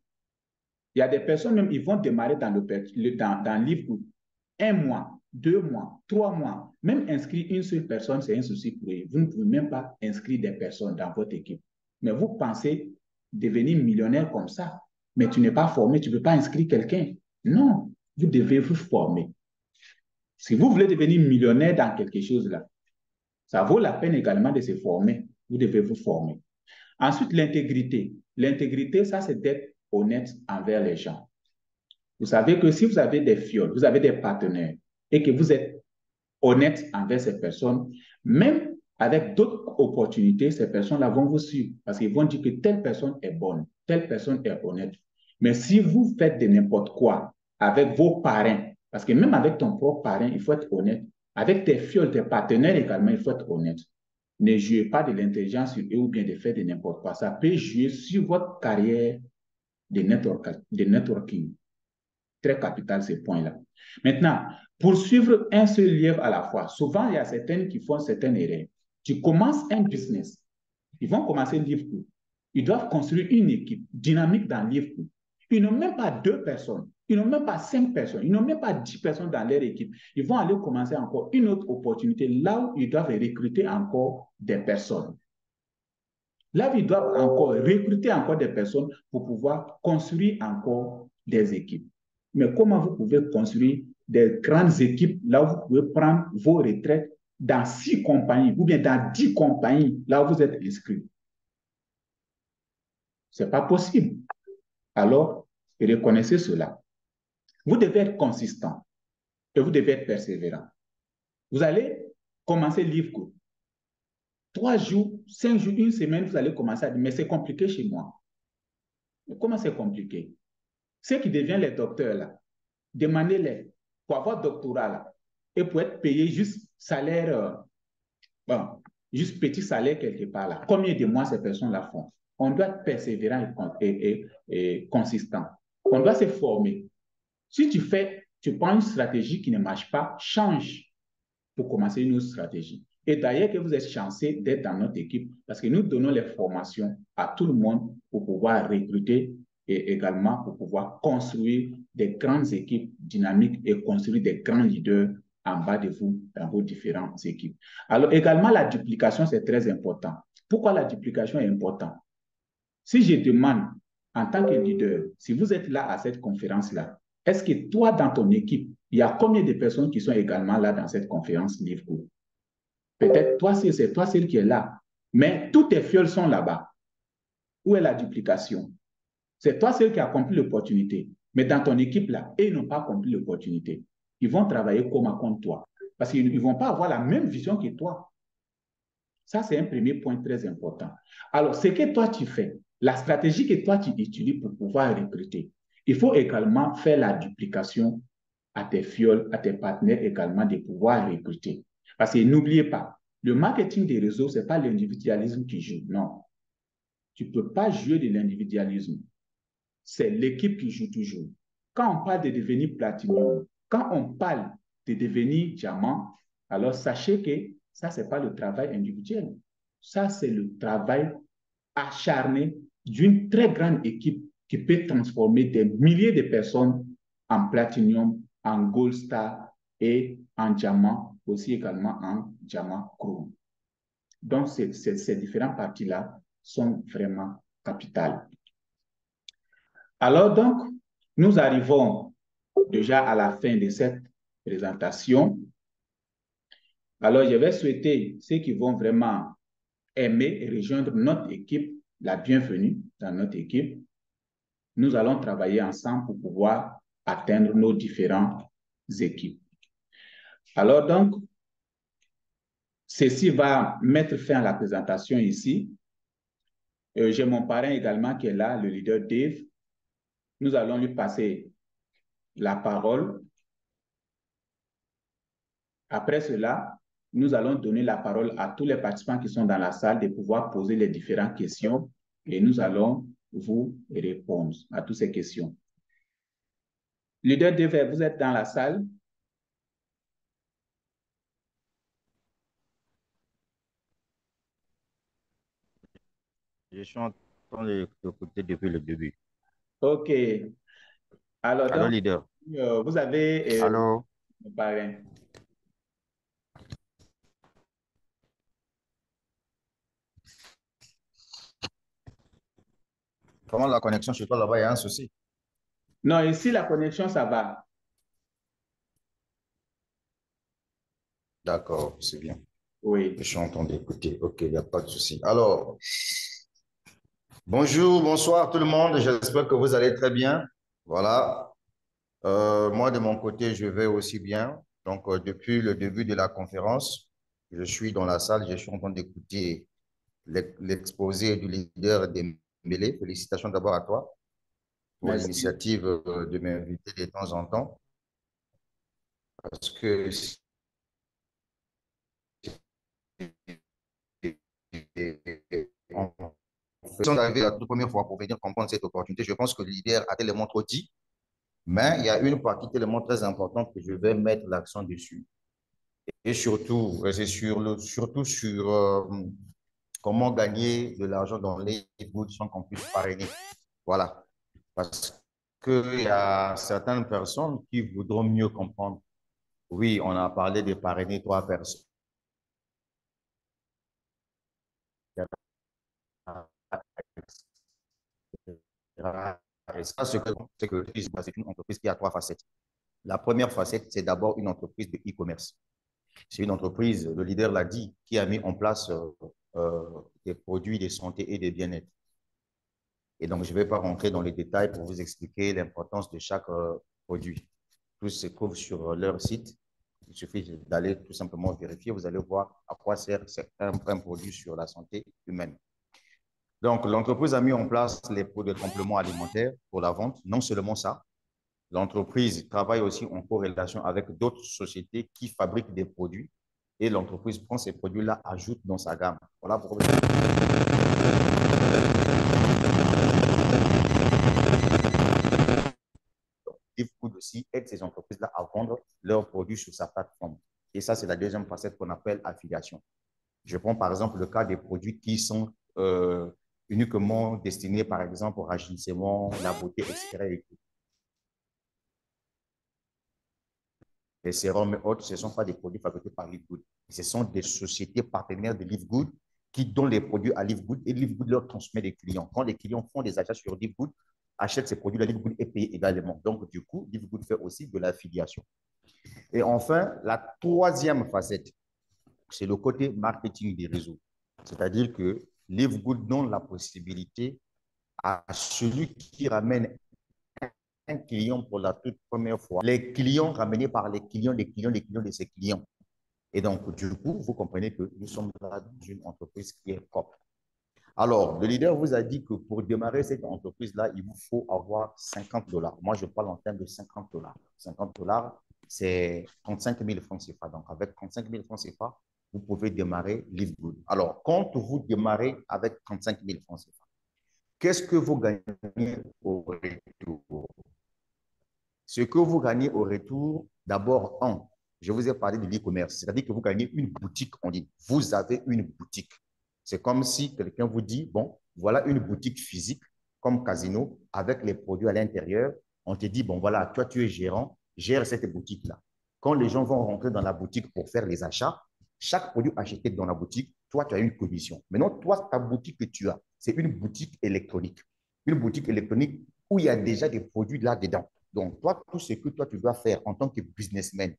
Il y a des personnes, même, ils vont démarrer dans le livre 1 mois, 2 mois, 3 mois. Même inscrire une seule personne, c'est un souci pour eux. Vous ne pouvez même pas inscrire des personnes dans votre équipe. Mais vous pensez devenir millionnaire comme ça, mais tu n'es pas formé, tu ne peux pas inscrire quelqu'un. Non, vous devez vous former. Si vous voulez devenir millionnaire dans quelque chose là, ça vaut la peine également de se former. Vous devez vous former. Ensuite, l'intégrité. L'intégrité, ça, c'est d'être honnête envers les gens. Vous savez que si vous avez des fioles, vous avez des partenaires et que vous êtes honnête envers ces personnes, même avec d'autres opportunités, ces personnes-là vont vous suivre parce qu'ils vont dire que telle personne est bonne, telle personne est honnête. Mais si vous faites de n'importe quoi avec vos parrains, parce que même avec ton propre parrain, il faut être honnête. Avec tes fioles, tes partenaires également, il faut être honnête. Ne jouez pas de l'intelligence sur eux ou bien de faire de n'importe quoi. Ça peut jouer sur votre carrière de networking. Très capital, ces points-là. Maintenant, pour suivre un seul lièvre à la fois, souvent, il y a certaines qui font certaines erreurs. Tu commences un business. Ils vont commencer le livre court. Ils doivent construire une équipe dynamique dans le livre court. Ils n'ont même pas 2 personnes. Ils n'ont même pas 5 personnes. Ils n'ont même pas 10 personnes dans leur équipe. Ils vont aller commencer encore une autre opportunité là où ils doivent recruter encore des personnes. Là où ils doivent encore recruter encore des personnes pour pouvoir construire encore des équipes. Mais comment vous pouvez construire des grandes équipes là où vous pouvez prendre vos retraites dans 6 compagnies ou bien dans 10 compagnies là où vous êtes inscrit? Ce n'est pas possible. Alors, reconnaissez cela. Vous devez être consistant et vous devez être persévérant. Vous allez commencer le livre court. 3 jours, 5 jours, 1 semaine, vous allez commencer à dire, mais c'est compliqué chez moi. Mais comment c'est compliqué? Ceux qui deviennent les docteurs, là, demandez-les pour avoir doctorat, là, et pour être payé juste salaire, bon, juste petit salaire quelque part, là. Combien de mois ces personnes-là font? On doit être persévérant et consistant. On doit se former. Si tu prends une stratégie qui ne marche pas, change pour commencer une autre stratégie. Et d'ailleurs que vous êtes chanceux d'être dans notre équipe parce que nous donnons les formations à tout le monde pour pouvoir recruter et également pour pouvoir construire des grandes équipes dynamiques et construire des grands leaders en bas de vous dans vos différentes équipes. Alors également, la duplication, c'est très important. Pourquoi la duplication est importante? Si je demande en tant que leader, si vous êtes là à cette conférence-là, est-ce que toi, dans ton équipe, il y a combien de personnes qui sont également là dans cette conférence livre court? Peut-être toi, c'est toi celle qui est là, mais toutes tes fioles sont là-bas. Où est la duplication? C'est toi celle qui a accompli l'opportunité, mais dans ton équipe là, ils n'ont pas accompli l'opportunité. Ils vont travailler comme toi, parce qu'ils ne vont pas avoir la même vision que toi. Ça, c'est un premier point très important. Alors, ce que toi tu fais, la stratégie que toi tu utilises pour pouvoir recruter, il faut également faire la duplication à tes fioles, à tes partenaires également de pouvoir recruter. Parce que n'oubliez pas, le marketing des réseaux, ce n'est pas l'individualisme qui joue. Non. Tu ne peux pas jouer de l'individualisme. C'est l'équipe qui joue toujours. Quand on parle de devenir platinum, quand on parle de devenir diamant, alors sachez que ça, ce n'est pas le travail individuel. Ça, c'est le travail acharné d'une très grande équipe qui peut transformer des milliers de personnes en platinum, en gold star et en diamant, aussi également en diamant chrome. Donc, ces différentes parties-là sont vraiment capitales. Alors donc, nous arrivons déjà à la fin de cette présentation. Alors, je vais souhaiter ceux qui vont vraiment aimer et rejoindre notre équipe la bienvenue dans notre équipe. Nous allons travailler ensemble pour pouvoir atteindre nos différentes équipes. Alors donc, ceci va mettre fin à la présentation ici. J'ai mon parrain également qui est là, le leader Dave. Nous allons lui passer la parole. Après cela, nous allons donner la parole à tous les participants qui sont dans la salle de pouvoir poser les différentes questions et nous allons vous répondre à toutes ces questions. Leader Dave, vous êtes dans la salle? Je suis en train d'écouter depuis le début. OK. Alors Allô, donc, leader. vous avez Allô. le parrain. Comment la connexion chez toi là-bas, il y a un souci? Non, ici, la connexion, ça va. D'accord, c'est bien. Oui. Je suis en train d'écouter. OK, il n'y a pas de souci. Alors, bonjour, bonsoir tout le monde. J'espère que vous allez très bien. Voilà. Moi, de mon côté, je vais aussi bien. Donc, depuis le début de la conférence, je suis dans la salle, je suis en train d'écouter l'exposé du leader Dembélé. Félicitations d'abord à toi pour Merci. l'initiative de m'inviter de temps en temps. Parce que en faisant d'arriver la toute première fois pour venir comprendre cette opportunité, je pense que le leader a tellement trop dit, mais il y a une partie tellement très importante que je vais mettre l'accent dessus. Et surtout, c'est surtout sur comment gagner de l'argent dans les bouts sans qu'on puisse parrainer. Voilà. Parce qu'il y a certaines personnes qui voudront mieux comprendre. Oui, on a parlé de parrainer 3 personnes. Et ça, c'est que c'est une entreprise qui a 3 facettes. La première facette, c'est d'abord une entreprise de e-commerce. C'est une entreprise, le leader l'a dit, qui a mis en place des produits de santé et de bien-être. Et donc, je ne vais pas rentrer dans les détails pour vous expliquer l'importance de chaque produit. Tout se trouve sur leur site. Il suffit d'aller tout simplement vérifier. Vous allez voir à quoi sert un produit sur la santé humaine. Donc, l'entreprise a mis en place les produits de compléments alimentaires pour la vente. Non seulement ça, l'entreprise travaille aussi en corrélation avec d'autres sociétés qui fabriquent des produits et l'entreprise prend ces produits-là, ajoute dans sa gamme. Voilà pourquoi. Livegood aussi aide ces entreprises-là à vendre leurs produits sur sa plateforme. Et ça, c'est la deuxième facette qu'on appelle affiliation. Je prends par exemple le cas des produits qui sont uniquement destinés, par exemple, au rajeunissement, la beauté, etc. Et tout. Les sérums et autres, ce ne sont pas des produits fabriqués par Livegood. Ce sont des sociétés partenaires de Livegood qui donnent les produits à Livegood et Livegood leur transmet des clients. Quand les clients font des achats sur Livegood, achètent ces produits-là, Livegood est payé également. Donc, du coup, Livegood fait aussi de l'affiliation. Et enfin, la troisième facette, c'est le côté marketing des réseaux. C'est-à-dire que Livegood donne la possibilité à celui qui ramène un client pour la toute première fois, les clients ramenés par les clients de ses clients. Et donc, du coup, vous comprenez que nous sommes là dans une entreprise qui est propre. Alors, le leader vous a dit que pour démarrer cette entreprise-là, il vous faut avoir 50 dollars. Moi, je parle en termes de 50 dollars. 50 dollars, c'est 35 000 francs CFA. Donc, avec 35 000 francs CFA, vous pouvez démarrer Livegood. Alors, quand vous démarrez avec 35 000 francs CFA, qu'est-ce que vous gagnez au retour? Ce que vous gagnez au retour, d'abord, je vous ai parlé de l'e-commerce, c'est-à-dire que vous gagnez une boutique en ligne. Vous avez une boutique. C'est comme si quelqu'un vous dit, bon, voilà une boutique physique comme Casino avec les produits à l'intérieur. On te dit, bon, voilà, toi, tu es gérant, gère cette boutique-là. Quand les gens vont rentrer dans la boutique pour faire les achats, chaque produit acheté dans la boutique, toi, tu as une commission. Maintenant, toi, ta boutique que tu as, c'est une boutique électronique. Une boutique électronique où il y a déjà des produits là-dedans. Donc, toi, tout ce que toi, tu dois faire en tant que businessman,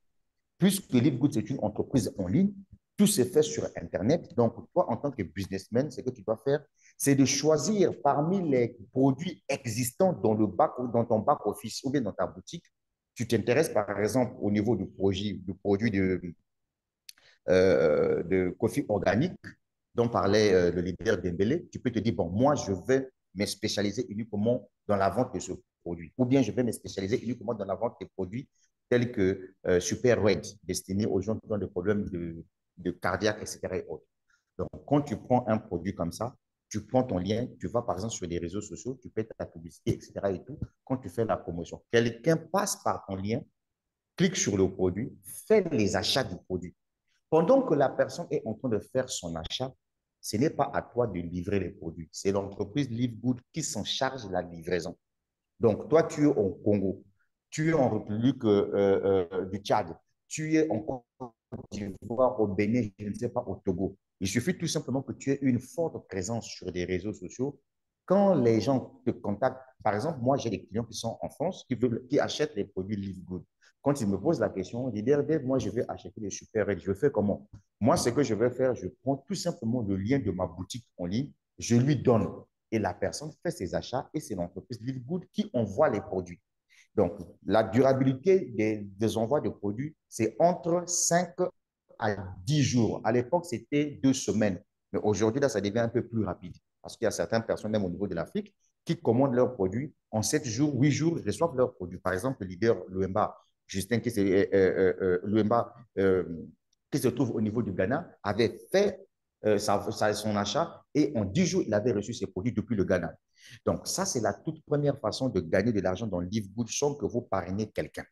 Puisque LiveGood, c'est une entreprise en ligne, tout se fait sur Internet. Donc, toi, en tant que businessman, ce que tu dois faire, c'est de choisir parmi les produits existants dans ton back-office ou bien dans ta boutique. Tu t'intéresses, par exemple, au niveau du produit de coffee organique dont parlait le leader Dembélé. Tu peux te dire, bon, moi, je vais me spécialiser uniquement dans la vente de ce produit. Ou bien, je vais me spécialiser uniquement dans la vente des produits tels que Super Red, destiné aux gens qui ont des problèmes de cardiaque, etc. Et autres. Donc, quand tu prends un produit comme ça, tu prends ton lien, tu vas par exemple sur les réseaux sociaux, tu fais ta publicité, etc. Et tout, quand tu fais la promotion. Quelqu'un passe par ton lien, clique sur le produit, fait les achats du produit. Pendant que la personne est en train de faire son achat, ce n'est pas à toi de livrer les produits. C'est l'entreprise LiveGood qui s'en charge de la livraison. Donc, toi, tu es au Congo, tu es en République du Tchad, tu es en Côte d'Ivoire, au Bénin, je ne sais pas, au Togo. Il suffit tout simplement que tu aies une forte présence sur des réseaux sociaux. Quand les gens te contactent, par exemple, moi, j'ai des clients qui sont en France, qui achètent les produits LiveGood. Quand ils me posent la question, ils disent, Dave, moi, je vais acheter des super aides. Je fais comment? Moi, ce que je vais faire, je prends tout simplement le lien de ma boutique en ligne, je lui donne et la personne fait ses achats et c'est l'entreprise LiveGood qui envoie les produits. Donc, la durabilité des envois de produits, c'est entre 5 à 10 jours. À l'époque, c'était 2 semaines. Mais aujourd'hui, là, ça devient un peu plus rapide parce qu'il y a certaines personnes, même au niveau de l'Afrique, qui commandent leurs produits en 7 jours, 8 jours, ils reçoivent leurs produits. Par exemple, le leader Louemba, Justin, Louemba, qui se trouve au niveau du Ghana, avait fait son achat et en 10 jours, il avait reçu ses produits depuis le Ghana. Donc, ça, c'est la toute première façon de gagner de l'argent dans le LiveGood sans que vous parrainez quelqu'un.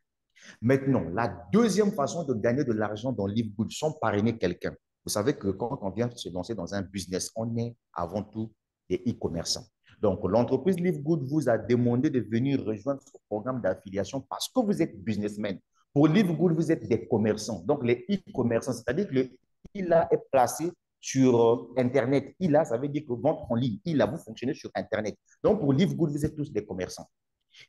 Maintenant, la deuxième façon de gagner de l'argent dans LiveGood sans parrainer quelqu'un, vous savez que quand on vient se lancer dans un business, on est avant tout des e-commerçants. Donc, l'entreprise LiveGood vous a demandé de venir rejoindre ce programme d'affiliation parce que vous êtes businessman. Pour LiveGood, vous êtes des commerçants. Donc, les e-commerçants, c'est-à-dire que le ILA est placé sur Internet. ILA, ça veut dire que vente en ligne. ILA, vous fonctionnez sur Internet. Donc, pour LiveGood, vous êtes tous des commerçants.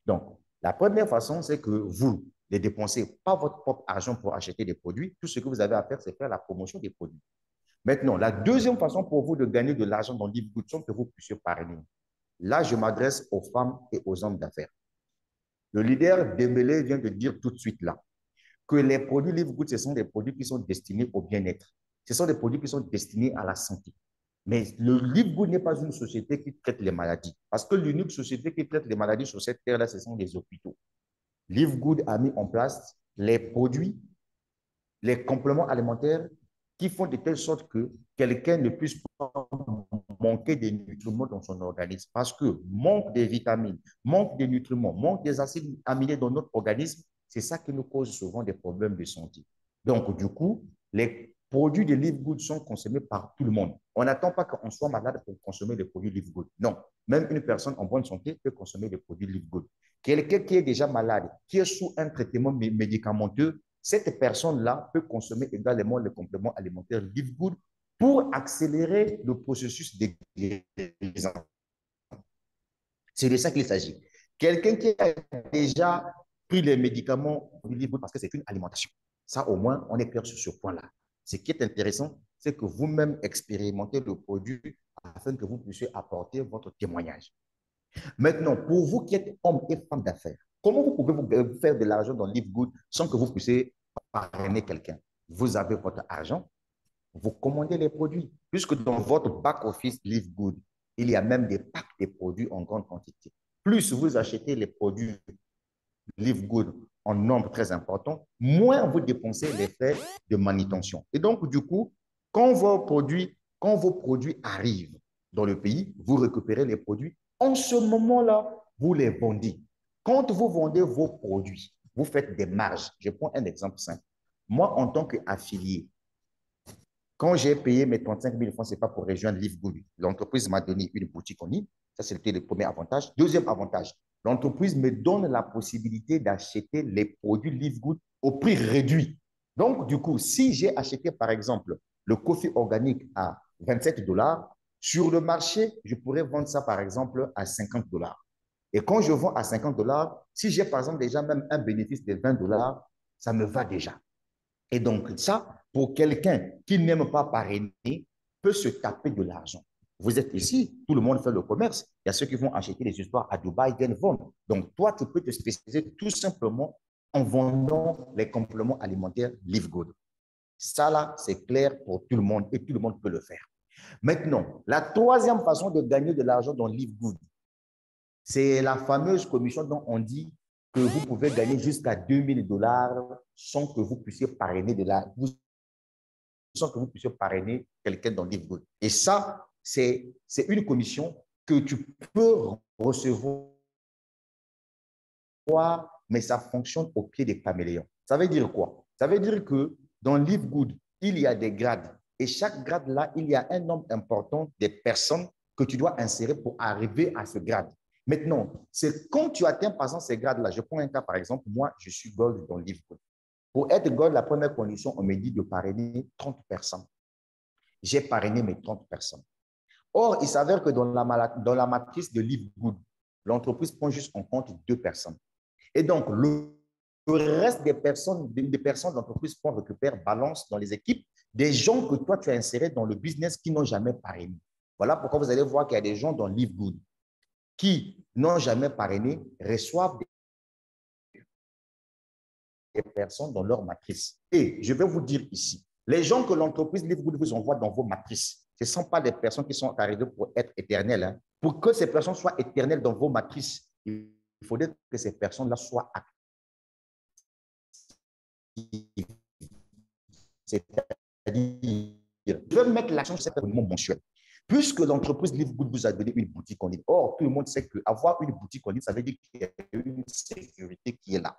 Donc, la première façon, c'est que vous ne dépensez pas votre propre argent pour acheter des produits. Tout ce que vous avez à faire, c'est faire la promotion des produits. Maintenant, la deuxième façon pour vous de gagner de l'argent dans LiveGood, c'est que vous puissiez parrainer. Là, je m'adresse aux femmes et aux hommes d'affaires. Le leader Dembélé vient de dire tout de suite là que les produits LiveGood, ce sont des produits qui sont destinés au bien-être. Ce sont des produits qui sont destinés à la santé. Mais le LiveGood n'est pas une société qui traite les maladies. Parce que l'unique société qui traite les maladies sur cette terre-là, ce sont les hôpitaux. LiveGood a mis en place les produits, les compléments alimentaires qui font de telle sorte que quelqu'un ne puisse pas manquer des nutriments dans son organisme. Parce que manque des vitamines, manque des nutriments, manque des acides aminés dans notre organisme, c'est ça qui nous cause souvent des problèmes de santé. Donc, du coup, les produits de LiveGood sont consommés par tout le monde. On n'attend pas qu'on soit malade pour consommer des produits LiveGood. Non, même une personne en bonne santé peut consommer des produits LiveGood. Quelqu'un qui est déjà malade, qui est sous un traitement médicamenteux, cette personne-là peut consommer également les compléments alimentaires LiveGood pour accélérer le processus de guérison. C'est de ça qu'il s'agit. Quelqu'un qui a déjà pris les médicaments LiveGood parce que c'est une alimentation. Ça, au moins, on est clair sur ce point-là. Ce qui est intéressant, c'est que vous-même expérimentez le produit afin que vous puissiez apporter votre témoignage. Maintenant, pour vous qui êtes hommes et femmes d'affaires, comment vous pouvez vous faire de l'argent dans LiveGood sans que vous puissiez parrainer quelqu'un? Vous avez votre argent, vous commandez les produits. Puisque dans votre back-office LiveGood, il y a même des packs de produits en grande quantité. Plus vous achetez les produits LiveGood en nombre très important, moins vous dépensez les frais de manutention. Et donc, du coup, quand vos produits arrivent dans le pays, vous récupérez les produits. En ce moment-là, vous les vendez. Quand vous vendez vos produits, vous faites des marges. Je prends un exemple simple. Moi, en tant qu'affilié, quand j'ai payé mes 35 000 francs, ce n'est pas pour rejoindre LiveGood. L'entreprise m'a donné une boutique en ligne. Ça, c'était le premier avantage. Deuxième avantage, l'entreprise me donne la possibilité d'acheter les produits LiveGood au prix réduit. Donc, du coup, si j'ai acheté, par exemple, le coffee organique à 27 dollars, sur le marché, je pourrais vendre ça, par exemple, à 50 dollars. Et quand je vends à 50 dollars, si j'ai, par exemple, déjà même un bénéfice de 20 dollars, ça me va déjà. Et donc, ça, pour quelqu'un qui n'aime pas parrainer, peut se taper de l'argent. Vous êtes ici, tout le monde fait le commerce. Il y a ceux qui vont acheter des histoires à Dubaï, ils vendent. Donc, toi, tu peux te spécialiser tout simplement en vendant les compléments alimentaires Live Good. Ça, là, c'est clair pour tout le monde et tout le monde peut le faire. Maintenant, la troisième façon de gagner de l'argent dans Live Good, c'est la fameuse commission dont on dit que vous pouvez gagner jusqu'à 2000 dollars sans que vous puissiez parrainer sans que vous puissiez parrainer quelqu'un dans Live Good. Et ça, c'est une commission que tu peux recevoir, mais ça fonctionne au pied des caméléons. Ça veut dire quoi? Ça veut dire que dans Live Good, il y a des grades. Et chaque grade-là, il y a un nombre important de personnes que tu dois insérer pour arriver à ce grade. Maintenant, c'est quand tu atteins par exemple ces grades-là. Je prends un cas par exemple, moi, je suis Gold dans Live Good. Pour être Gold, la première condition, on me dit de parrainer 30 personnes. J'ai parrainé mes 30 personnes. Or, il s'avère que dans la matrice de Live Good, l'entreprise prend juste en compte 2 personnes. Et donc, le reste des personnes de l'entreprise qu'on récupère balance dans les équipes des gens que toi, tu as insérés dans le business qui n'ont jamais parrainé. Voilà pourquoi vous allez voir qu'il y a des gens dans Live Good qui n'ont jamais parrainé, reçoivent des personnes dans leur matrice. Et je vais vous dire ici, les gens que l'entreprise Live Good vous envoie dans vos matrices, ce ne sont pas des personnes qui sont arrivées pour être éternelles. Hein. Pour que ces personnes soient éternelles dans vos matrices, il faudrait que ces personnes-là soient actives. C'est-à-dire, je vais mettre l'action sur cet abonnement mensuel. Puisque l'entreprise Live Good vous a donné une boutique en ligne. Or, tout le monde sait qu'avoir une boutique en ligne, ça veut dire qu'il y a une sécurité qui est là.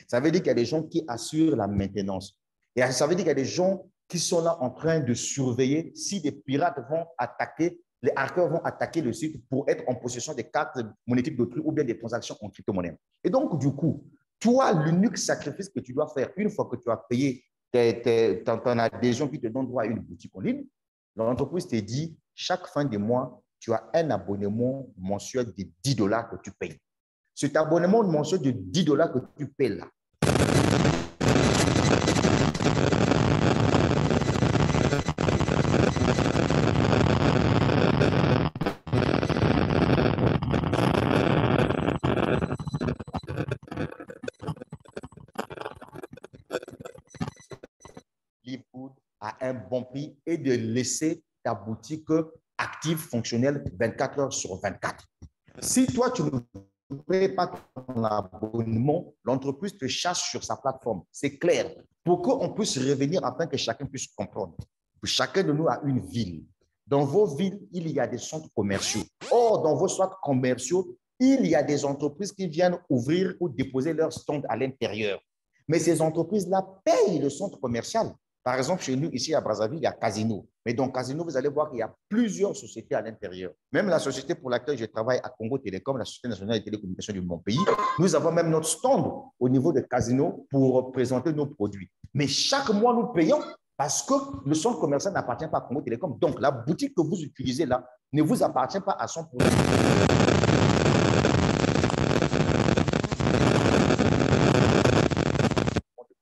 Ça veut dire qu'il y a des gens qui assurent la maintenance. Et ça veut dire qu'il y a des gens qui sont là en train de surveiller si des pirates vont attaquer, les hackers vont attaquer le site pour être en possession des cartes monétiques d'autrui ou bien des transactions en crypto-monnaie. Et donc, du coup, toi, l'unique sacrifice que tu dois faire une fois que tu as payé ton adhésion qui te donne droit à une boutique en ligne, l'entreprise te dit, chaque fin de mois, tu as un abonnement mensuel de 10 dollars que tu payes. Cet abonnement mensuel de 10 dollars que tu payes là, Live Good à un bon prix et de laisser ta boutique active, fonctionnelle 24 heures sur 24. Si toi, tu ne payes pas ton abonnement, l'entreprise te chasse sur sa plateforme. C'est clair. Pour qu'on puisse revenir afin que chacun puisse comprendre. Chacun de nous a une ville. Dans vos villes, il y a des centres commerciaux. Or, dans vos centres commerciaux, il y a des entreprises qui viennent ouvrir ou déposer leur stand à l'intérieur. Mais ces entreprises-là payent le centre commercial. Par exemple, chez nous, ici à Brazzaville, il y a Casino. Mais dans Casino, vous allez voir qu'il y a plusieurs sociétés à l'intérieur. Même la société pour laquelle je travaille à Congo Télécom, la Société nationale des télécommunications de mon pays, nous avons même notre stand au niveau de Casino pour présenter nos produits. Mais chaque mois, nous payons parce que le centre commercial n'appartient pas à Congo Télécom. Donc, la boutique que vous utilisez là ne vous appartient pas à 100%. De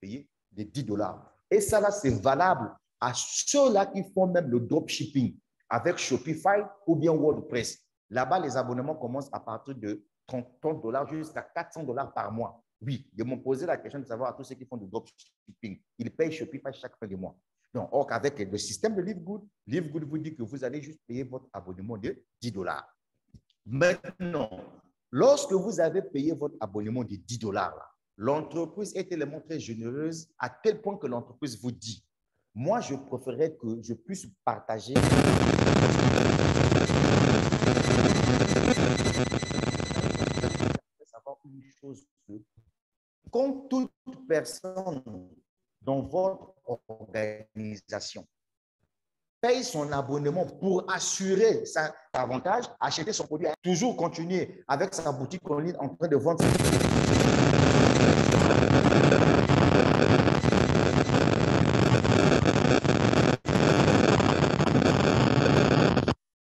payer des 10 dollars. Et ça, là, c'est valable à ceux-là qui font même le dropshipping avec Shopify ou bien WordPress. Là-bas, les abonnements commencent à partir de 30 dollars jusqu'à 400 dollars par mois. Oui, ils m'ont posé la question de savoir à tous ceux qui font du dropshipping. Ils payent Shopify chaque fin de mois. Donc, or, avec le système de Live Good vous dit que vous allez juste payer votre abonnement de 10 dollars. Maintenant, lorsque vous avez payé votre abonnement de 10 dollars, l'entreprise est tellement très généreuse à tel point que l'entreprise vous dit, moi, je préférerais que je puisse partager savoir une chose que quand toute personne dans votre organisation paye son abonnement pour assurer son avantage, acheter son produit, toujours continuer avec sa boutique en ligne en train de vendre.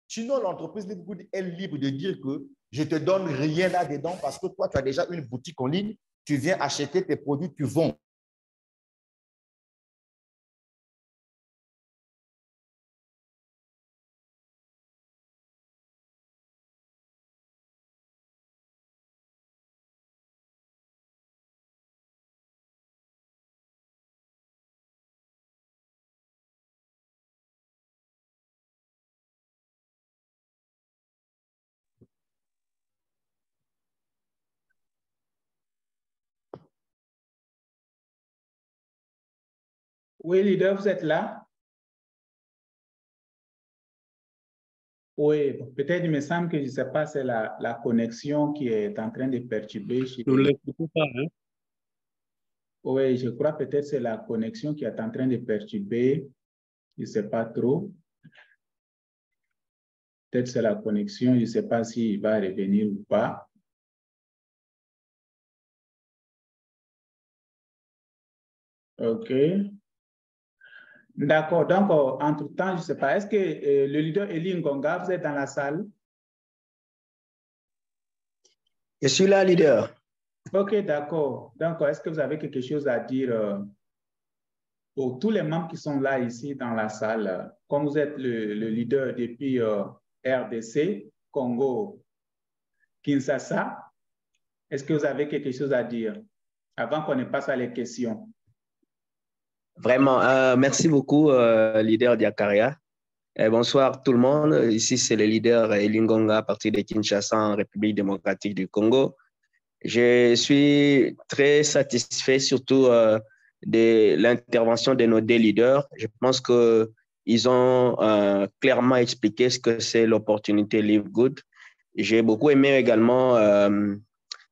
Sinon, l'entreprise Live Good est libre de dire que je ne te donne rien là-dedans parce que toi, tu as déjà une boutique en ligne, tu viens acheter tes produits, tu vends. Oui, leader, vous êtes là? Oui, peut-être il me semble que je ne sais pas, c'est la connexion qui est en train de perturber. Nous ne l'écoutons pas. Hein? Oui, je crois peut-être que c'est la connexion qui est en train de perturber. Je ne sais pas trop. Peut-être c'est la connexion. Je ne sais pas s'il va revenir ou pas. OK. D'accord. Donc, entre-temps, je ne sais pas, est-ce que le leader Eli Ngonga, vous êtes dans la salle? Je suis là, leader. OK, d'accord. Donc, est-ce que vous avez quelque chose à dire pour tous les membres qui sont là ici dans la salle? Comme vous êtes le leader depuis RDC, Congo, Kinshasa, est-ce que vous avez quelque chose à dire avant qu'on ne passe à les questions? Vraiment, merci beaucoup, leader Diakaria. Bonsoir tout le monde. Ici, c'est le leader Elingonga à partir de Kinshasa, en République démocratique du Congo. Je suis très satisfait surtout de l'intervention de nos deux leaders. Je pense qu'ils ont clairement expliqué ce que c'est l'opportunité Live Good. J'ai beaucoup aimé également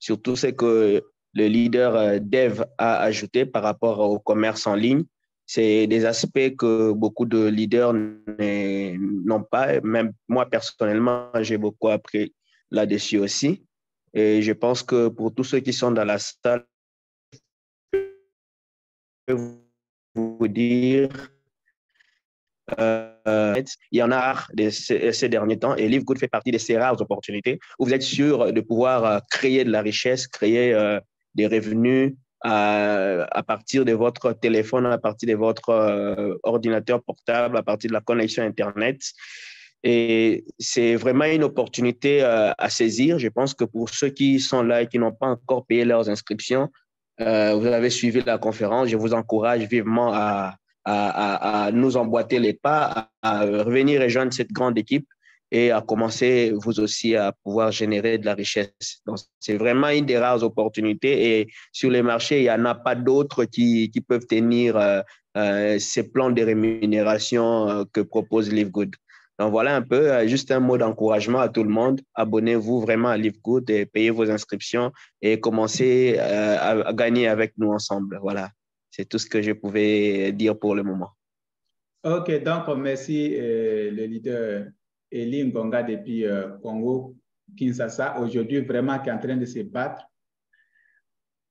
surtout ce que le leader Dev a ajouté par rapport au commerce en ligne. C'est des aspects que beaucoup de leaders n'ont pas. Même moi, personnellement, j'ai beaucoup appris là-dessus aussi. Et je pense que pour tous ceux qui sont dans la salle, je peux vous dire, il y en a ces derniers temps et Live Good fait partie de ces rares opportunités où vous êtes sûr de pouvoir créer de la richesse, créer des revenus à partir de votre téléphone, à partir de votre ordinateur portable, à partir de la connexion Internet. Et c'est vraiment une opportunité à saisir. Je pense que pour ceux qui sont là et qui n'ont pas encore payé leurs inscriptions, vous avez suivi la conférence. Je vous encourage vivement à nous emboîter les pas, à revenir rejoindre cette grande équipe et à commencer vous aussi à pouvoir générer de la richesse. Donc, c'est vraiment une des rares opportunités et sur les marchés, il n'y en a pas d'autres qui peuvent tenir ces plans de rémunération que propose Live Good. Donc, voilà un peu, juste un mot d'encouragement à tout le monde. Abonnez-vous vraiment à Live Good et payez vos inscriptions et commencez à gagner avec nous ensemble. Voilà. C'est tout ce que je pouvais dire pour le moment. OK, donc merci le leader Eli Ngonga depuis Congo, Kinshasa, aujourd'hui vraiment qui est en train de se battre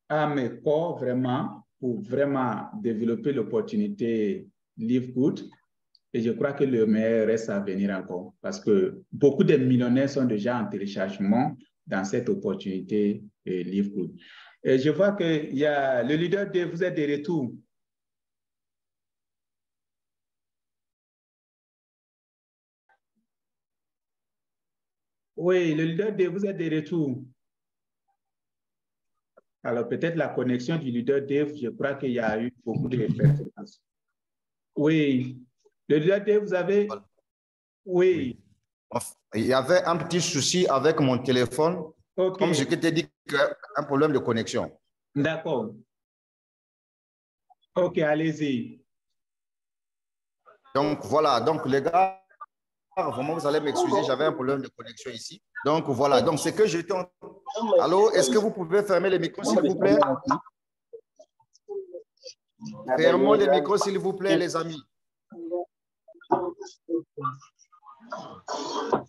à mes corps vraiment pour vraiment développer l'opportunité Live Good. Et je crois que le meilleur reste à venir encore parce que beaucoup de millionnaires sont déjà en téléchargement dans cette opportunité Live Good. Et je vois qu'il y a le leader de vous êtes de retour. Oui, le leader de vous êtes de retour. Alors, peut-être la connexion du leader Dave, je crois qu'il y a eu beaucoup de perturbations. Oui, le leader Dave, vous avez... Oui. Il y avait un petit souci avec mon téléphone. Okay. Comme je t'ai dit, un problème de connexion. D'accord. OK, allez-y. Donc, voilà. Donc, les gars, vraiment, vous allez m'excuser, j'avais un problème de connexion ici. Donc, voilà. Donc, c'est que j'étais en... Allô, est-ce que vous pouvez fermer les micros, s'il vous plaît? Fermons les micros, s'il vous plaît, les amis.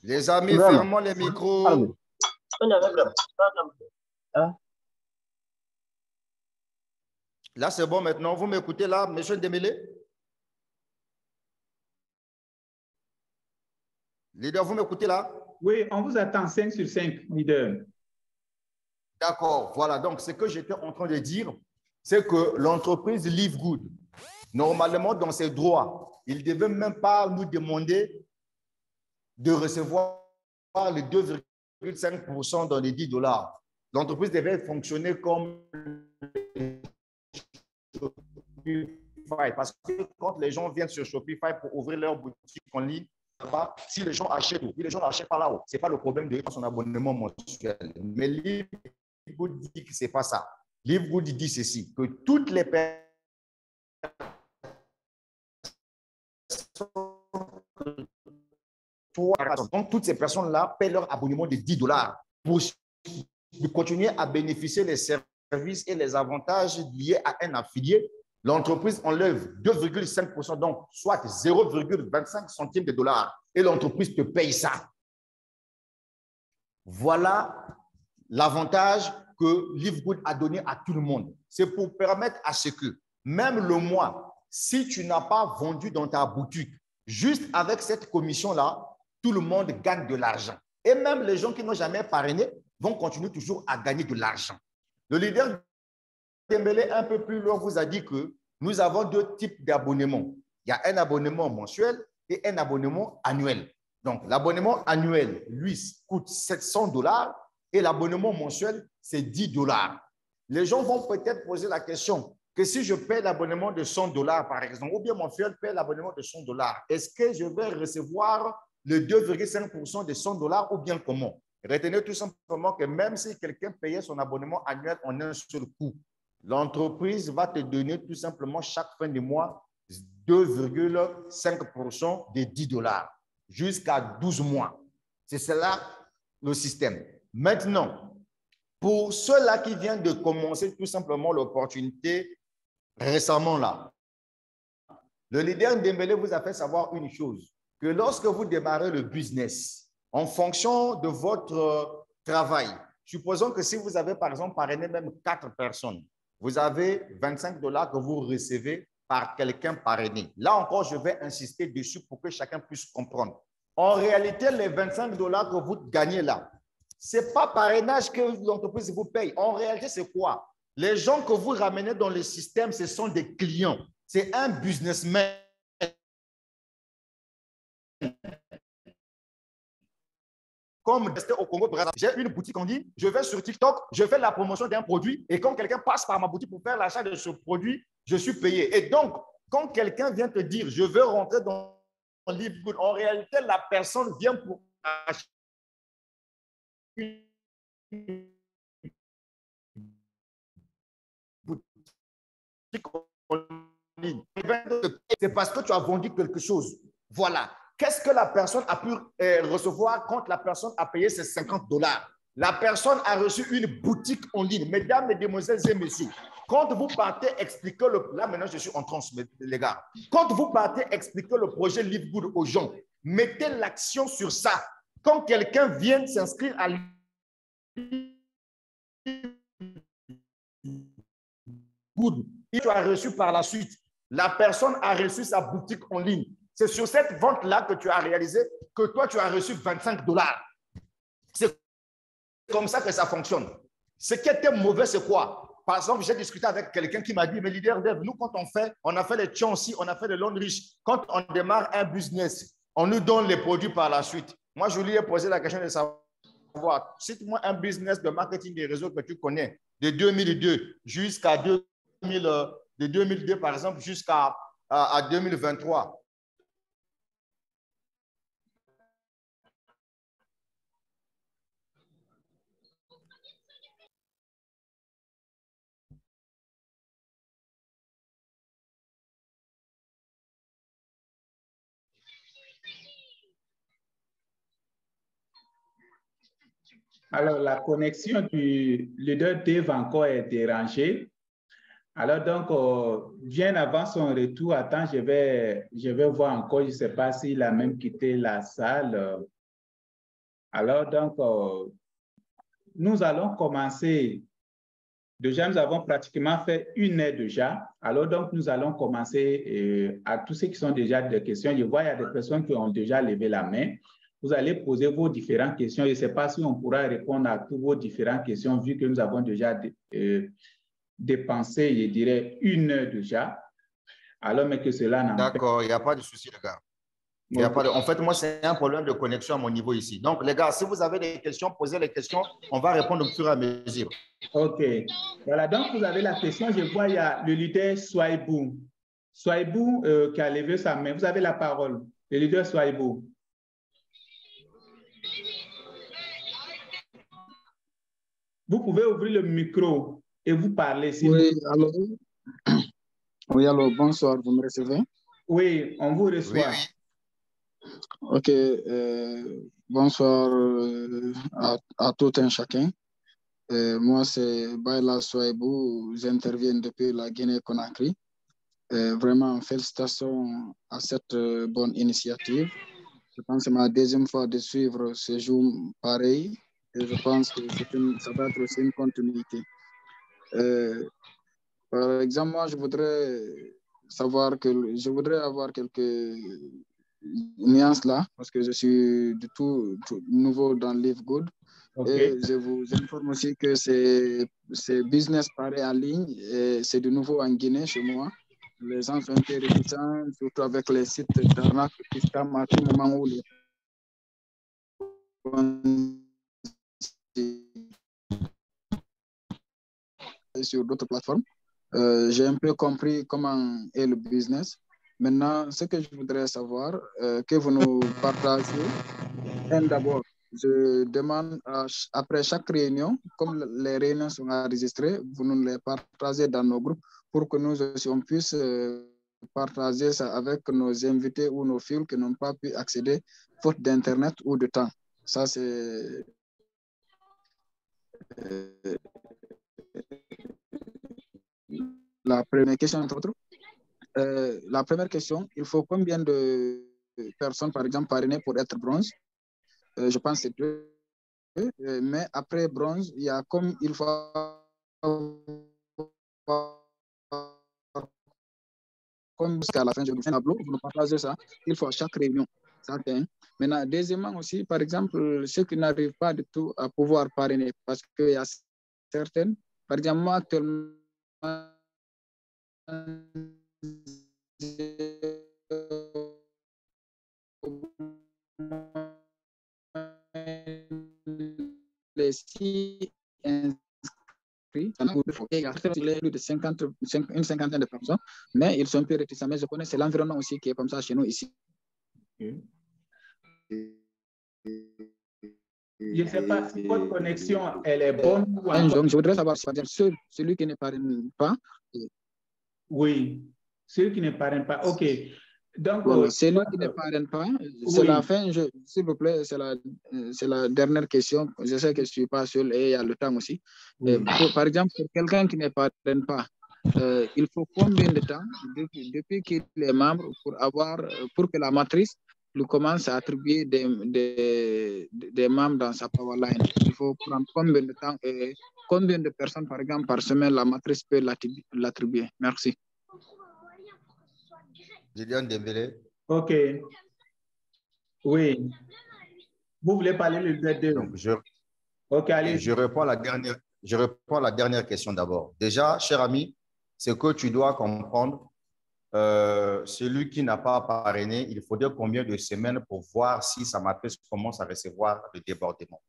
Les amis, fermons les micros. Là, c'est bon maintenant. Vous m'écoutez là, monsieur Ndemele? Leader, vous m'écoutez là? Oui, on vous attend 5 sur 5, leader. D'accord, voilà. Donc, ce que j'étais en train de dire, c'est que l'entreprise Live Good, normalement, dans ses droits, il ne devait même pas nous demander de recevoir les 2,5% dans les 10 $. L'entreprise devait fonctionner comme Shopify. Parce que quand les gens viennent sur Shopify pour ouvrir leur boutique en ligne, si les gens achètent, si les gens n'achètent pas là-haut, ce n'est pas le problème de son abonnement mensuel. Mais Live Good dit que ce n'est pas ça. Live Good dit ceci, que toutes les personnes Donc, toutes ces personnes-là paient leur abonnement de 10 $ pour continuer à bénéficier des services et les avantages liés à un affilié. L'entreprise enlève 2,5%, donc soit 0,25 centimes de dollars, et l'entreprise te paye ça. Voilà l'avantage que LiveGood a donné à tout le monde. C'est pour permettre à ce que, même le mois, si tu n'as pas vendu dans ta boutique, juste avec cette commission-là, tout le monde gagne de l'argent. Et même les gens qui n'ont jamais parrainé vont continuer toujours à gagner de l'argent. Le leader Dembélé, un peu plus loin, vous a dit que nous avons deux types d'abonnements. Il y a un abonnement mensuel et un abonnement annuel. Donc, l'abonnement annuel, lui, coûte 700 $ et l'abonnement mensuel, c'est 10 $. Les gens vont peut-être poser la question que si je paie l'abonnement de 100 $, par exemple, ou bien mon frère paie l'abonnement de 100 $, est-ce que je vais recevoir le 2,5% de 100 $ ou bien comment? Retenez tout simplement que même si quelqu'un payait son abonnement annuel en un seul coup, l'entreprise va te donner tout simplement chaque fin de mois 2,5% de 10 $ jusqu'à 12 mois. C'est cela le système. Maintenant, pour ceux-là qui viennent de commencer tout simplement l'opportunité récemment là, le leader Dembélé vous a fait savoir une chose, que lorsque vous démarrez le business, en fonction de votre travail, supposons que si vous avez par exemple parrainé même 4 personnes, vous avez 25 $ que vous recevez par quelqu'un parrainé. Là encore, je vais insister dessus pour que chacun puisse comprendre. En réalité, les 25 $ que vous gagnez là, ce n'est pas parrainage que l'entreprise vous paye. En réalité, c'est quoi? Les gens que vous ramenez dans le système, ce sont des clients. C'est un businessman. Comme au Congo, j'ai une boutique en ligne, je vais sur TikTok, je fais la promotion d'un produit et quand quelqu'un passe par ma boutique pour faire l'achat de ce produit, je suis payé. Et donc, quand quelqu'un vient te dire, je veux rentrer dans LiveGood, en réalité, la personne vient pour acheter une boutique en ligne. C'est parce que tu as vendu quelque chose. Voilà. Qu'est-ce que la personne a pu recevoir quand la personne a payé ses 50 $? La personne a reçu une boutique en ligne. Mesdames, mesdemoiselles et messieurs, quand vous partez expliquer là maintenant je suis en transe, les gars. Quand vous partez expliquer le projet LiveGood aux gens, mettez l'action sur ça. Quand quelqu'un vient s'inscrire à LiveGood, tu as reçu par la suite, la personne a reçu sa boutique en ligne. C'est sur cette vente-là que tu as réalisé que toi, tu as reçu 25 $. C'est comme ça que ça fonctionne. Ce qui était mauvais, c'est quoi? Par exemple, j'ai discuté avec quelqu'un qui m'a dit, mais leader Dev, nous, quand on a fait les Chelsea, on a fait les Lone Rich, quand on démarre un business, on nous donne les produits par la suite. Moi, je lui ai posé la question de savoir, cite-moi un business de marketing des réseaux que tu connais, de 2002 jusqu'à 2000, de 2002, par exemple, jusqu'à 2023. Alors, la connexion du leader Dave encore est dérangée. Alors, donc, bien avant son retour, attends, je vais voir encore, je ne sais pas s'il a même quitté la salle. Alors, donc, nous allons commencer. Déjà, nous avons pratiquement fait 1 heure déjà. Alors, donc, nous allons commencer à tous ceux qui sont déjà des questions. Je vois, il y a des personnes qui ont déjà levé la main. Vous allez poser vos différentes questions. Je ne sais pas si on pourra répondre à toutes vos différentes questions vu que nous avons déjà dépensé, je dirais, 1 heure déjà. Alors, mais que cela n'empêche. D'accord, il n'y a pas de souci, les gars. Il y a pas de... En fait, moi, c'est un problème de connexion à mon niveau ici. Donc, les gars, si vous avez des questions, posez les questions. On va répondre au fur et à mesure. OK. Voilà, donc vous avez la question. Je vois, il y a le leader Swaibou. Swaibou qui a levé sa main. Vous avez la parole. Le leader Swaibou. Vous pouvez ouvrir le micro et vous parler. Oui, alors, bonsoir, vous me recevez? Oui, on vous Oui, reçoit. oui. Ok, bonsoir à tout un chacun. Moi, c'est Baila Souaibou, j'interviens depuis la Guinée-Conakry. Vraiment, félicitations à cette bonne initiative. Je pense que c'est ma deuxième fois de suivre ce jour pareil et je pense que ça va être aussi une continuité. Par exemple, moi, je voudrais avoir quelques nuances là, parce que je suis du tout nouveau dans Live Good. Okay. Et je vous informe aussi que c'est business pareil en ligne et c'est de nouveau en Guinée chez moi. Les gens sont un peu réticents, surtout avec les sites d'arnaque qui scamment à tout moment où les sur d'autres plateformes. J'ai un peu compris comment est le business. Maintenant, ce que je voudrais savoir, que vous nous partagez, d'abord, je demande après chaque réunion, comme les réunions sont enregistrées, vous nous les partagez dans nos groupes pour que nous aussi on puisse partager ça avec nos invités ou nos filles qui n'ont pas pu accéder faute d'Internet ou de temps. Ça, c'est la première question, entre autres. La première question, il faut combien de personnes, par exemple, parrainées pour être bronze? Je pense que c'est 2. Mais après bronze, il y a comme il faut comme jusqu'à la fin, je vous fais un tableau, vous nous partagez ça, il faut à chaque réunion. Ça, maintenant, deuxièmement aussi, par exemple, ceux qui n'arrivent pas du tout à pouvoir parrainer, parce qu'il y a certaines, par exemple, moi actuellement, les 6 inscrits, il y a plus de 50, une cinquantaine de personnes, mais ils sont un peu réticents. Mais je connais, c'est l'environnement aussi qui est comme ça chez nous ici. Okay. Je ne sais pas si votre connexion elle est bonne ou donc, je voudrais savoir, celui qui ne parraine pas. Oui, celui qui ne parraine pas. OK. Donc, voilà, celui qui ne parraine pas, c'est la fin. S'il vous plaît, c'est la dernière question. Je sais que je ne suis pas seul et il y a le temps aussi. Oui. Par exemple, pour quelqu'un qui ne parraine pas, il faut combien de temps depuis qu'il est membre pour que la matrice lui commence à attribuer des membres dans sa Powerline? Il faut prendre combien de temps et combien de personnes, par exemple, par semaine, la matrice peut l'attribuer? Merci. Julien Dembélé. OK. Oui. Vous voulez parler le leader? Donc, OK, allez. Je réponds à la dernière question d'abord. Déjà, cher ami, ce que tu dois comprendre, celui qui n'a pas parrainé, il faudrait combien de semaines pour voir si sa matrice commence à recevoir le débordement.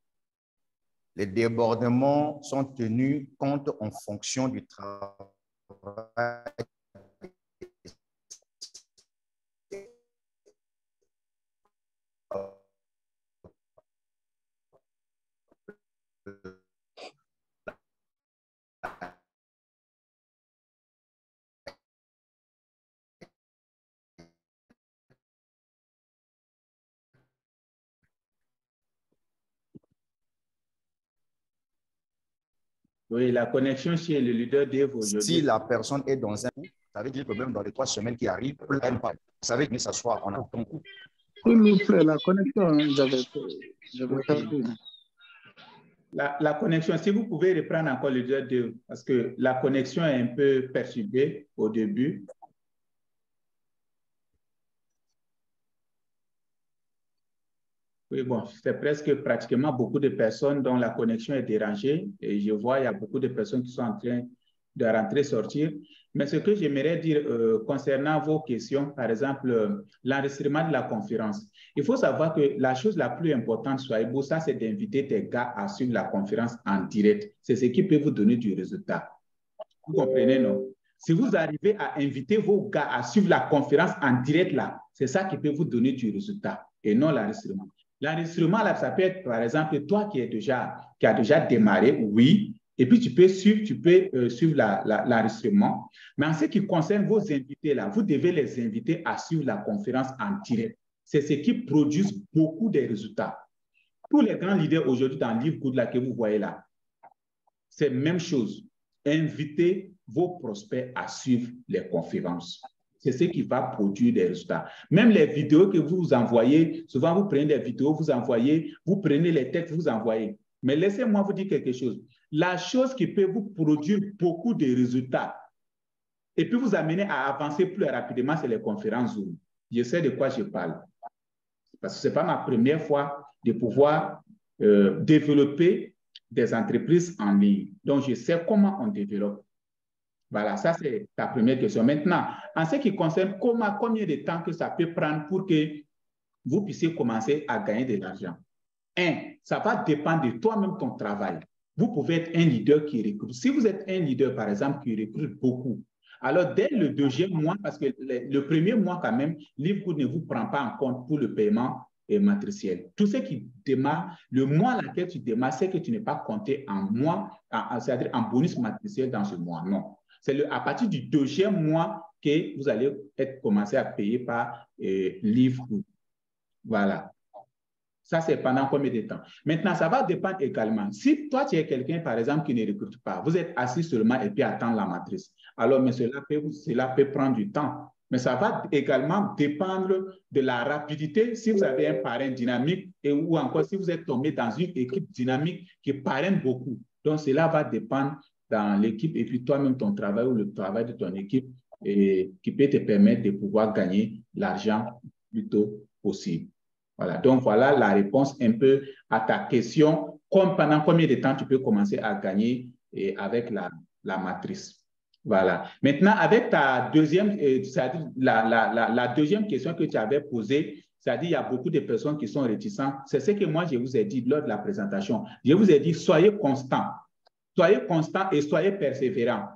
Les débordements sont tenus compte en fonction du travail. Oui, la connexion chez le leader d'Evo aujourd'hui. Si la personne est dans un coup, ça veut dire que même dans les 3 semaines qui arrivent, elle pas. Ça veut dire que ça soit en attendant. S'il vous plaît, la connexion, j'avais perdu. La connexion, si vous pouvez reprendre encore le leader d'Evo, parce que la connexion est un peu perturbée au début. Oui, bon, c'est presque pratiquement beaucoup de personnes dont la connexion est dérangée et je vois il y a beaucoup de personnes qui sont en train de rentrer, sortir. Mais ce que j'aimerais dire concernant vos questions, par exemple, l'enregistrement de la conférence, il faut savoir que la chose la plus importante, Souaibou, ça, c'est d'inviter tes gars à suivre la conférence en direct. C'est ce qui peut vous donner du résultat. Vous comprenez, non? Si vous arrivez à inviter vos gars à suivre la conférence en direct, là, c'est ça qui peut vous donner du résultat et non l'enregistrement. L'enregistrement, là, ça peut être, par exemple, toi qui as déjà démarré, oui, Et puis, tu peux suivre l'enregistrement. Mais en ce qui concerne vos invités, là, vous devez les inviter à suivre la conférence en direct. C'est ce qui produit beaucoup de résultats. Tous les grands leaders aujourd'hui dans le livre Good là, que vous voyez là, c'est la même chose. Invitez vos prospects à suivre les conférences. C'est ce qui va produire des résultats. Même les vidéos que vous envoyez, souvent vous prenez des vidéos, vous envoyez, vous prenez les textes, vous envoyez. Mais laissez-moi vous dire quelque chose. La chose qui peut vous produire beaucoup de résultats et puis vous amener à avancer plus rapidement, c'est les conférences Zoom. Je sais de quoi je parle. Parce que ce n'est pas ma première fois de pouvoir développer des entreprises en ligne. Donc, je sais comment on développe. Voilà, ça c'est ta première question. Maintenant, en ce qui concerne combien de temps que ça peut prendre pour que vous puissiez commencer à gagner de l'argent. Ça va dépendre de toi-même, ton travail. Vous pouvez être un leader qui recrute. Si vous êtes un leader, par exemple, qui recrute beaucoup, alors dès le deuxième mois, parce que le premier mois quand même, LiveGood ne vous prend pas en compte pour le paiement matriciel. Tout ce qui démarre, le mois à laquelle tu démarres, c'est que tu n'es pas compté en mois, c'est-à-dire en bonus matriciel dans ce mois. Non. C'est à partir du deuxième mois que vous allez commencer à payer par LiveGood. Voilà. Ça, c'est pendant combien de temps? Maintenant, ça va dépendre également. Si toi, tu es quelqu'un, par exemple, qui ne recrute pas, vous êtes assis seulement et puis attendre la matrice. Alors, mais cela peut prendre du temps. Mais ça va également dépendre de la rapidité. Si vous avez un parrain dynamique ou encore si vous êtes tombé dans une équipe dynamique qui parraine beaucoup. Donc, cela va dépendre dans l'équipe et puis toi-même, ton travail ou le travail de ton équipe qui peut te permettre de pouvoir gagner l'argent le plus tôt possible. Voilà, donc voilà la réponse un peu à ta question. Pendant combien de temps tu peux commencer à gagner avec la matrice. Voilà. Maintenant, avec ta deuxième, c'est-à-dire la deuxième question que tu avais posée, c'est-à-dire il y a beaucoup de personnes qui sont réticentes. C'est ce que moi, je vous ai dit lors de la présentation. Je vous ai dit, soyez constant. Soyez constant et soyez persévérant.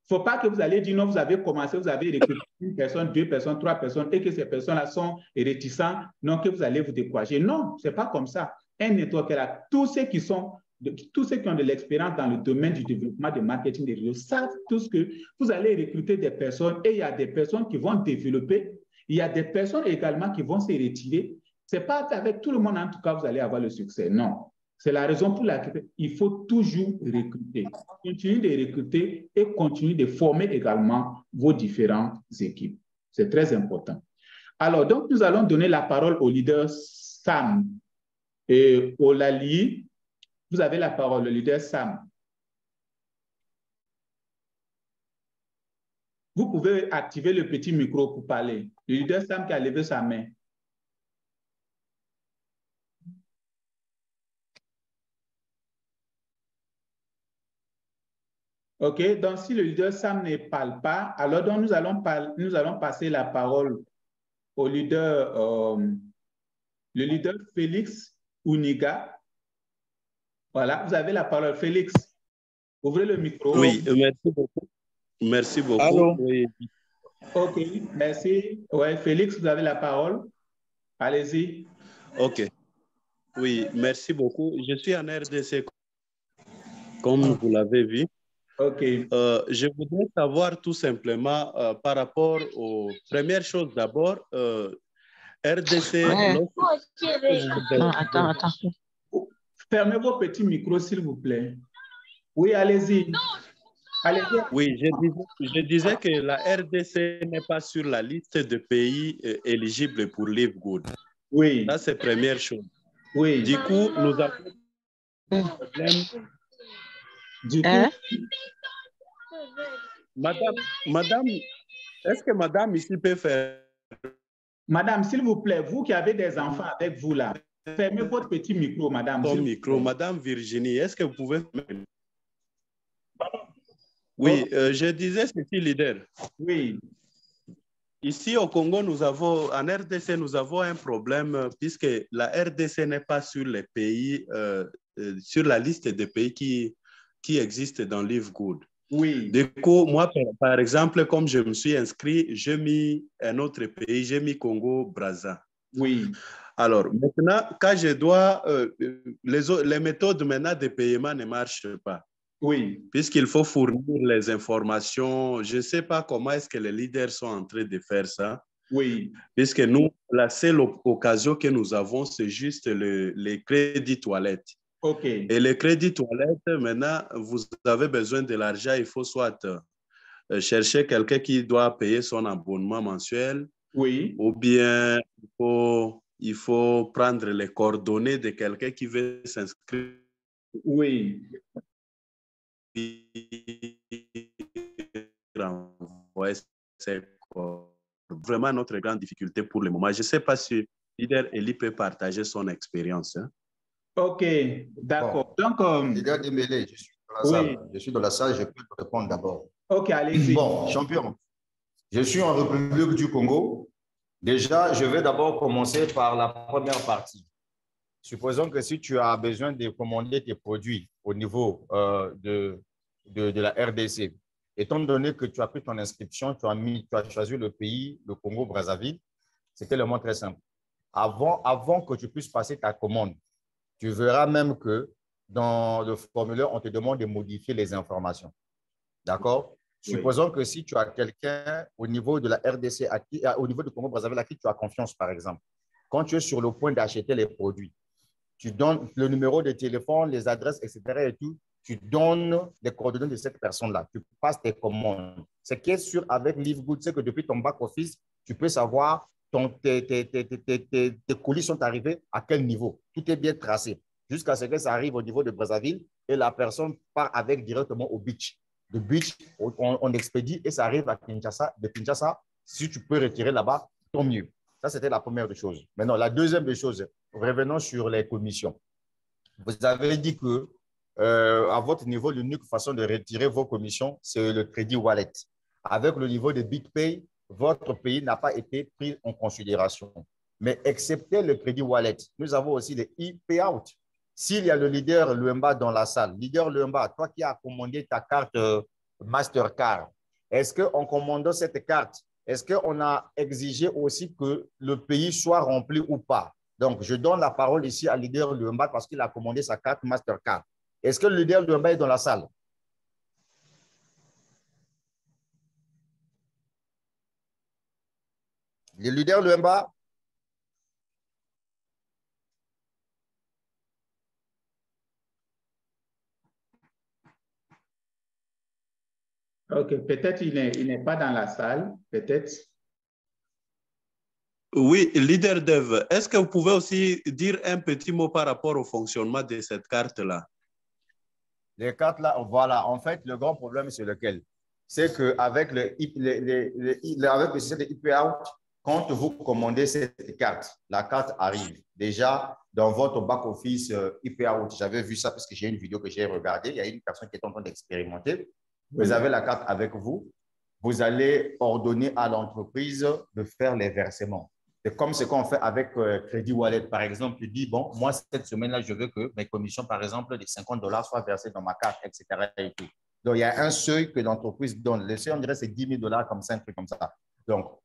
Il ne faut pas que vous allez dire non, vous avez commencé, vous avez recruté une personne, deux personnes, trois personnes et que ces personnes-là sont réticentes, non, que vous allez vous décourager. Non, ce n'est pas comme ça. Un network là, tous ceux qui ont de l'expérience dans le domaine du développement de marketing des réseaux savent tous que vous allez recruter des personnes et il y a des personnes qui vont développer, il y a des personnes également qui vont se retirer. Ce n'est pas avec tout le monde, en tout cas, vous allez avoir le succès. Non. C'est la raison pour laquelle il faut toujours recruter. Continuez de recruter et continuez de former également vos différentes équipes. C'est très important. Alors, donc, nous allons donner la parole au leader Sam et Olali. Vous avez la parole, le leader Sam. Vous pouvez activer le petit micro pour parler. Le leader Sam qui a levé sa main. OK, donc si le leader Sam ne parle pas, alors donc nous allons passer la parole au leader, le leader Félix Uniga. Voilà, vous avez la parole. Félix, ouvrez le micro. Oui, merci beaucoup. Merci beaucoup. Allô? Oui. OK, merci. Ouais, Félix, vous avez la parole. Allez-y. OK. Oui, merci beaucoup. Je suis en RDC, comme vous l'avez vu. OK. Je voudrais savoir tout simplement par rapport aux premières choses d'abord, RDC. Non, attends. Fermez vos petits micros, s'il vous plaît. Oui, allez-y. Allez-y. Oui, je disais que la RDC n'est pas sur la liste de pays éligibles pour LiveGood. Oui. Ça, c'est la première chose. Oui. Du coup, nous avons un problème. Du coup, Madame, est-ce que madame ici peut faire? Madame, s'il vous plaît, vous qui avez des enfants avec vous là, fermez votre petit micro, madame. Ton micro, madame Virginie, est-ce que vous pouvez? Oui, je disais ceci, leader. Oui. Ici au Congo, en RDC, nous avons un problème puisque la RDC n'est pas sur les pays, sur la liste des pays qui existent dans LiveGood. Oui. Du coup, moi, par exemple, comme je me suis inscrit, j'ai mis un autre pays, j'ai mis Congo-Brazza. Oui. Alors, maintenant, quand je dois, les méthodes maintenant de paiement ne marchent pas. Oui. Puisqu'il faut fournir les informations. Je ne sais pas comment est-ce que les leaders sont en train de faire ça. Oui. Puisque nous, la seule occasion que nous avons, c'est juste les crédits toilettes. OK. Et les crédits toilettes, maintenant, vous avez besoin de l'argent. Il faut soit chercher quelqu'un qui doit payer son abonnement mensuel. Oui. Ou bien il faut prendre les coordonnées de quelqu'un qui veut s'inscrire. Oui. C'est vraiment notre grande difficulté pour le moment. Je ne sais pas si Leader Eli peut partager son expérience. Hein. OK, d'accord. Bon. Donc, Leader Dembélé, je suis dans la salle. Je suis dans la salle, je peux te répondre d'abord. OK, allez-y. Bon, champion, je suis en République du Congo. Déjà, je vais d'abord commencer par la première partie. Supposons que si tu as besoin de commander tes produits au niveau de la RDC, étant donné que tu as pris ton inscription, tu as choisi le pays, le Congo-Brazzaville, c'était le mot très simple. Avant que tu puisses passer ta commande, tu verras même que dans le formulaire, on te demande de modifier les informations. D'accord? Oui. Supposons que si tu as quelqu'un au niveau de la RDC, au niveau du Congo-Brazzaville, à qui tu as confiance, par exemple, quand tu es sur le point d'acheter les produits, tu donnes le numéro de téléphone, les adresses, etc. et tout, tu donnes les coordonnées de cette personne-là. Tu passes tes commandes. Ce qui est sûr avec LiveGood, c'est que depuis ton back-office, tu peux savoir tes colis sont arrivés à quel niveau. Tout est bien tracé jusqu'à ce que ça arrive au niveau de Brazzaville et la personne part avec directement au beach. De beach, on expédie et ça arrive à Kinshasa. De Kinshasa, si tu peux retirer là-bas, tant mieux. Ça, c'était la première des choses. Maintenant, la deuxième des choses, revenons sur les commissions. Vous avez dit que à votre niveau, l'unique façon de retirer vos commissions, c'est le crédit wallet. Avec le niveau de BigPay, votre pays n'a pas été pris en considération. Mais excepté le crédit wallet, nous avons aussi les e-payout. S'il y a le leader Luemba dans la salle, leader Luemba, toi qui as commandé ta carte Mastercard, est-ce qu'en commandant cette carte, est-ce qu'on a exigé aussi que le pays soit rempli ou pas? Donc, je donne la parole ici à leader Luemba parce qu'il a commandé sa carte Mastercard. Est-ce que le leader Luemba est dans la salle? Le leader Luemba? OK, peut-être il n'est pas dans la salle, peut-être. Oui, leader Dev, est-ce que vous pouvez aussi dire un petit mot par rapport au fonctionnement de cette carte-là? Les cartes là, voilà. En fait, le grand problème, c'est lequel? C'est qu'avec avec le système de e-payout, quand vous commandez cette carte, la carte arrive déjà dans votre back-office e-payout. J'avais vu ça parce que j'ai une vidéo que j'ai regardée. Il y a une personne qui est en train d'expérimenter. Vous avez la carte avec vous. Vous allez ordonner à l'entreprise de faire les versements. C'est comme ce qu'on fait avec Crédit Wallet. Par exemple, tu dis, bon, moi, cette semaine-là, je veux que mes commissions, par exemple, de $50 soient versées dans ma carte, etc. Et tout. Donc, il y a un seuil que l'entreprise donne. Le seuil, on dirait, c'est $10,000 comme ça, un truc comme ça. Donc,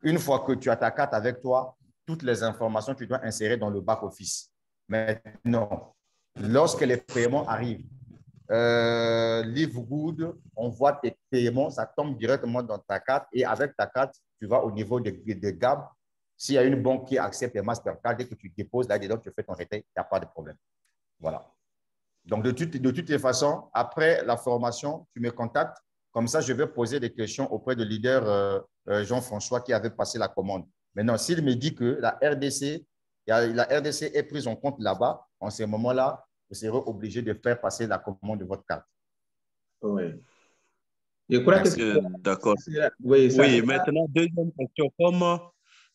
une fois que tu as ta carte avec toi, toutes les informations, tu dois insérer dans le back-office. Maintenant, lorsque les paiements arrivent, LiveGood, on voit tes paiements, ça tombe directement dans ta carte et avec ta carte, tu vas au niveau de Gab. S'il y a une banque qui accepte les Mastercard, dès que tu déposes là-dedans, tu fais ton retrait, il n'y a pas de problème. Voilà. Donc, de toutes les façons, après la formation, tu me contactes. Comme ça, je vais poser des questions auprès du leader Jean-François qui avait passé la commande. Maintenant, s'il me dit que la RDC est prise en compte là-bas, en ce moment-là, vous serez obligé de faire passer la commande de votre carte. Oui. Je crois que d'accord. Oui, maintenant, deuxième question.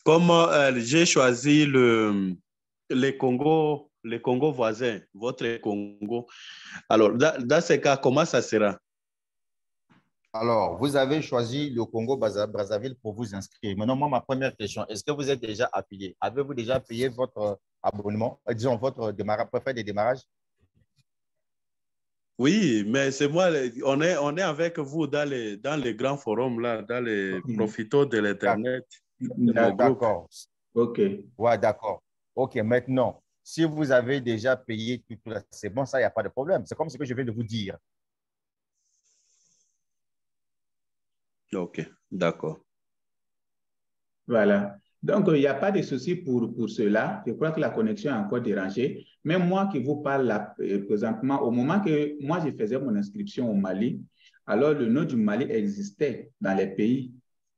Comment j'ai choisi les Congo voisins, votre Congo. Alors, dans ce cas, comment ça sera? Alors, vous avez choisi le Congo-Brazzaville pour vous inscrire. Maintenant, moi, ma première question, est-ce que vous êtes déjà affilié? Avez-vous déjà payé votre abonnement, disons, votre frais de démarrage? Oui, mais c'est moi, on est avec vous dans les grands forums, là, dans les profiteurs de l'Internet. D'accord. OK. Ouais, d'accord. OK, maintenant, si vous avez déjà payé tout, c'est bon, ça, il n'y a pas de problème. C'est comme ce que je viens de vous dire. OK, d'accord. Voilà. Donc, il n'y a pas de souci pour cela. Je crois que la connexion est encore dérangée. Même moi qui vous parle là, présentement, au moment que moi, je faisais mon inscription au Mali, alors le nom du Mali existait dans les pays.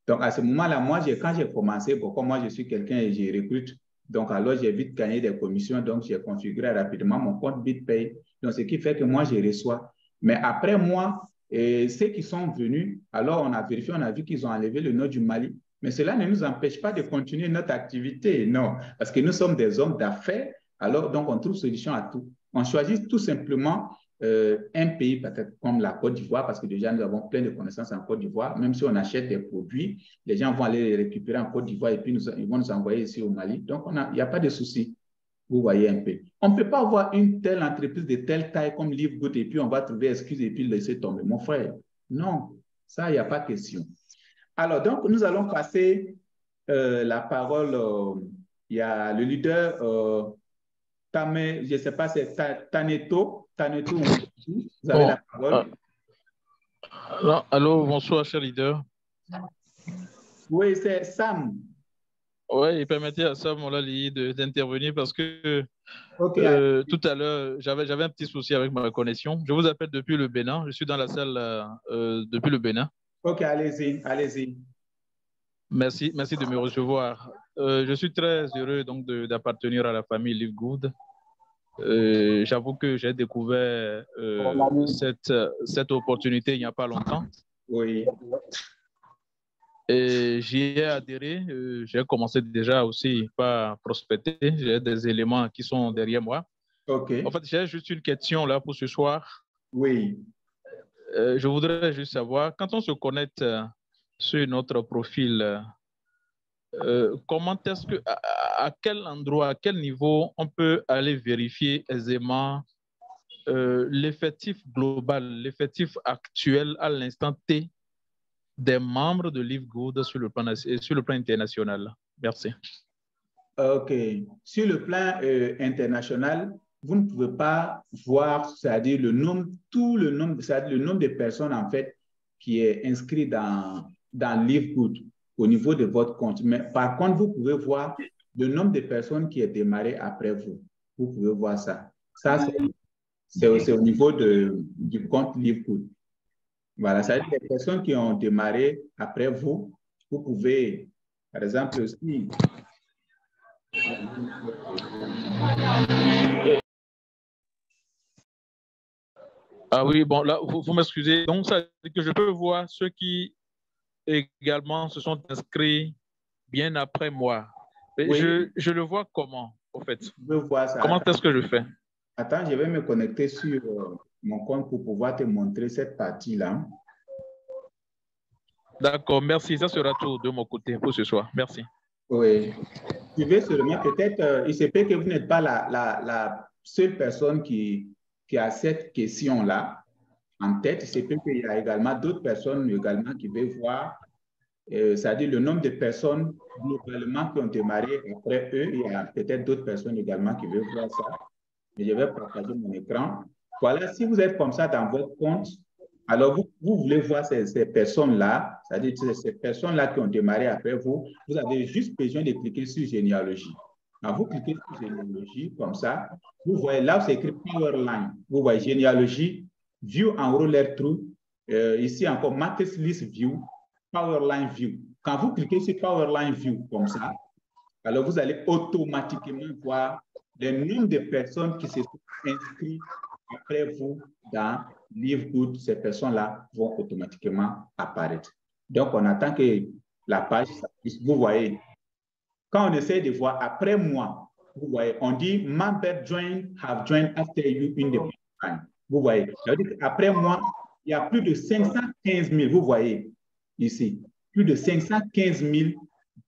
Donc, à ce moment-là, moi, quand j'ai commencé, bon, comme moi, je suis quelqu'un et je recrute, donc alors j'ai vite gagné des commissions, donc j'ai configuré rapidement mon compte BitPay. Donc, ce qui fait que moi, je reçois. Mais après moi, ceux qui sont venus, alors on a vérifié, on a vu qu'ils ont enlevé le nom du Mali. Mais cela ne nous empêche pas de continuer notre activité, non, parce que nous sommes des hommes d'affaires, alors donc on trouve solution à tout. On choisit tout simplement un pays peut-être comme la Côte d'Ivoire, parce que déjà nous avons plein de connaissances en Côte d'Ivoire, même si on achète des produits, les gens vont aller les récupérer en Côte d'Ivoire et puis ils vont nous envoyer ici au Mali. Donc il n'y a pas de souci. Vous voyez un peu. On ne peut pas avoir une telle entreprise de telle taille comme Livegood et puis on va trouver excuse et puis laisser tomber. Mon frère, non, ça, il n'y a pas question. Alors, donc, nous allons passer la parole. Il y a le leader, je ne sais pas, c'est Taneto. Taneto, vous avez la parole. Allô, bonsoir, cher leader. Oui, c'est Sam. Oui, il permettait à Sam Olali d'intervenir parce que tout à l'heure, j'avais un petit souci avec ma connexion. Je vous appelle depuis le Bénin. Je suis dans la salle depuis le Bénin. OK, allez-y, allez-y. Merci de me recevoir. Je suis très heureux donc d'appartenir à la famille Livegood. J'avoue que j'ai découvert cette opportunité il n'y a pas longtemps. Oui. Et j'y ai adhéré. J'ai commencé déjà aussi par prospecter. J'ai des éléments qui sont derrière moi. OK. En fait, j'ai juste une question là pour ce soir. Oui. Je voudrais juste savoir, quand on se connecte sur notre profil, comment est-ce que, à quel endroit, à quel niveau on peut aller vérifier aisément l'effectif global, l'effectif actuel à l'instant T des membres de Livegood sur le plan international? Merci. OK. Sur le plan international, vous ne pouvez pas voir, c'est-à-dire le nombre, c'est-à-dire le nombre de personnes en fait qui est inscrit dans Livegood au niveau de votre compte. Mais par contre, vous pouvez voir le nombre de personnes qui est démarré après vous. Vous pouvez voir ça. Ça, c'est au niveau du compte Livegood. Voilà, c'est-à-dire les personnes qui ont démarré après vous, vous pouvez, par exemple, aussi. Ah oui, bon, là, vous m'excusez. Donc, ça veut dire que je peux voir ceux qui également se sont inscrits bien après moi. Mais Oui. je le vois comment, au fait? Je veux voir ça. Comment est-ce que je fais? Attends, je vais me connecter sur mon compte pour pouvoir te montrer cette partie-là. D'accord, merci. Ça sera tout de mon côté pour ce soir. Merci. Oui. Je vais seulement peut-être, il se peut que vous n'êtes pas la seule personne qui a cette question-là en tête. Il se peut qu'il y a également d'autres personnes également qui veulent voir, c'est-à-dire le nombre de personnes globalement qui ont démarré après eux. Il y a peut-être d'autres personnes également qui veulent voir ça. Mais je vais partager mon écran. Voilà, si vous êtes comme ça dans votre compte, alors vous voulez voir ces personnes-là, c'est-à-dire ces personnes-là qui ont démarré après vous, vous avez juste besoin de cliquer sur généalogie. Quand vous cliquez sur généalogie, comme ça, vous voyez là où c'est écrit Powerline. Vous voyez généalogie, View en roller through, ici encore Matrix List View, Powerline View. Quand vous cliquez sur Powerline View, comme ça, alors vous allez automatiquement voir le nombre de personnes qui se sont inscrites après vous dans Livegood. Ces personnes-là vont automatiquement apparaître. Donc, on attend que la page s'affiche. Vous voyez, quand on essaie de voir après moi, vous voyez, on dit members have joined after you in the time. Vous voyez, après moi, il y a plus de 515 000, vous voyez ici, plus de 515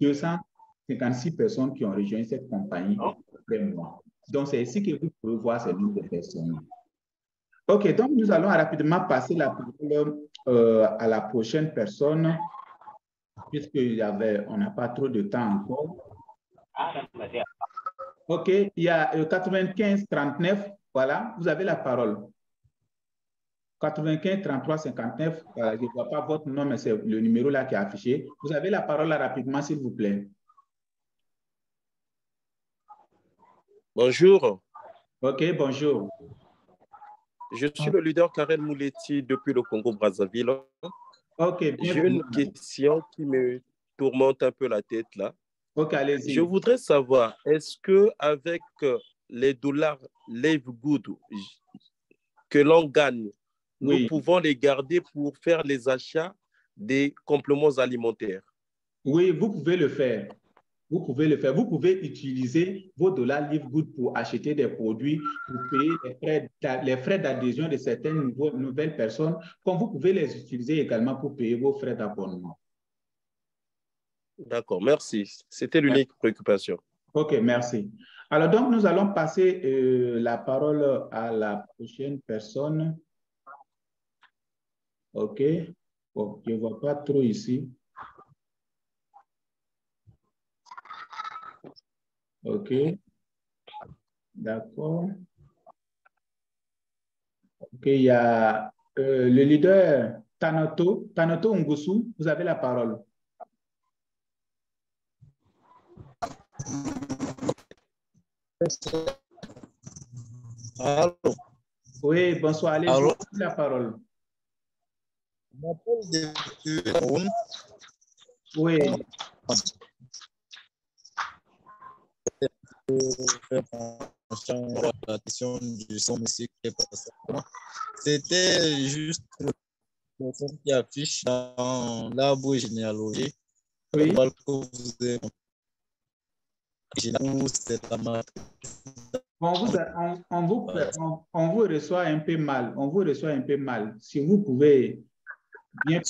256 personnes qui ont rejoint cette compagnie après moi. Donc, c'est ici que vous pouvez voir ce nombre de personnes. OK, donc nous allons rapidement passer la parole à la prochaine personne, puisqu'on n'a pas trop de temps encore. OK, il y a 95-39, voilà, vous avez la parole. 95 33 59. Je ne vois pas votre nom, mais c'est le numéro là qui est affiché. Vous avez la parole là rapidement, s'il vous plaît. Bonjour. OK, bonjour. Je suis le leader Karen Mouletti depuis le Congo-Brazzaville. OK, j'ai une question qui me tourmente un peu la tête là. OK, allez-y. Je voudrais savoir, est-ce qu'avec les dollars Live Good que l'on gagne, nous pouvons les garder pour faire les achats des compléments alimentaires? Oui, vous pouvez le faire. Vous pouvez le faire. Vous pouvez utiliser vos dollars Live Good pour acheter des produits, pour payer les frais d'adhésion de certaines nouvelles personnes, comme vous pouvez les utiliser également pour payer vos frais d'abonnement. D'accord, merci. C'était l'unique préoccupation. OK, merci. Alors donc, nous allons passer la parole à la prochaine personne. OK. Bon, je ne vois pas trop ici. OK. D'accord. OK, il y a le leader Tanoto Ngusu. Vous avez la parole. Allô? Oui, bonsoir. Allez-y, la parole. Je m'appelle depuis Cameroun. Oui. La question du son, monsieur, qui est passé. C'était juste le son qui affiche dans l'arbre généalogique. Oui. On vous reçoit un peu mal. On vous reçoit un peu mal. Si vous pouvez bien.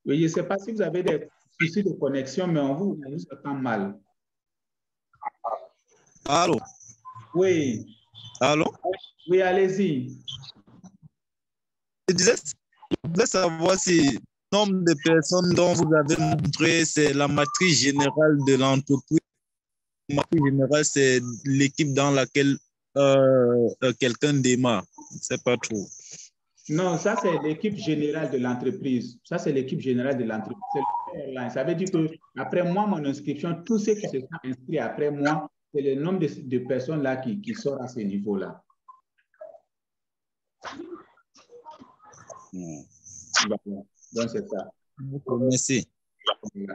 Oui, je ne sais pas si vous avez des soucis de connexion, mais on vous entend mal. Allô? Oui. Allô? Oui, allez-y. Je voulais savoir si le nombre de personnes dont vous avez montré, c'est la matrice générale de l'entreprise. La matrice générale, c'est l'équipe dans laquelle quelqu'un démarre. Je ne sais pas trop. Non, ça, c'est l'équipe générale de l'entreprise. Ça, c'est l'équipe générale de l'entreprise. Ça veut dire qu'après moi, mon inscription, tous ceux qui se sont inscrits après moi, c'est le nombre de personnes là qui sortent à ce niveau-là. Donc, c'est ça. Merci.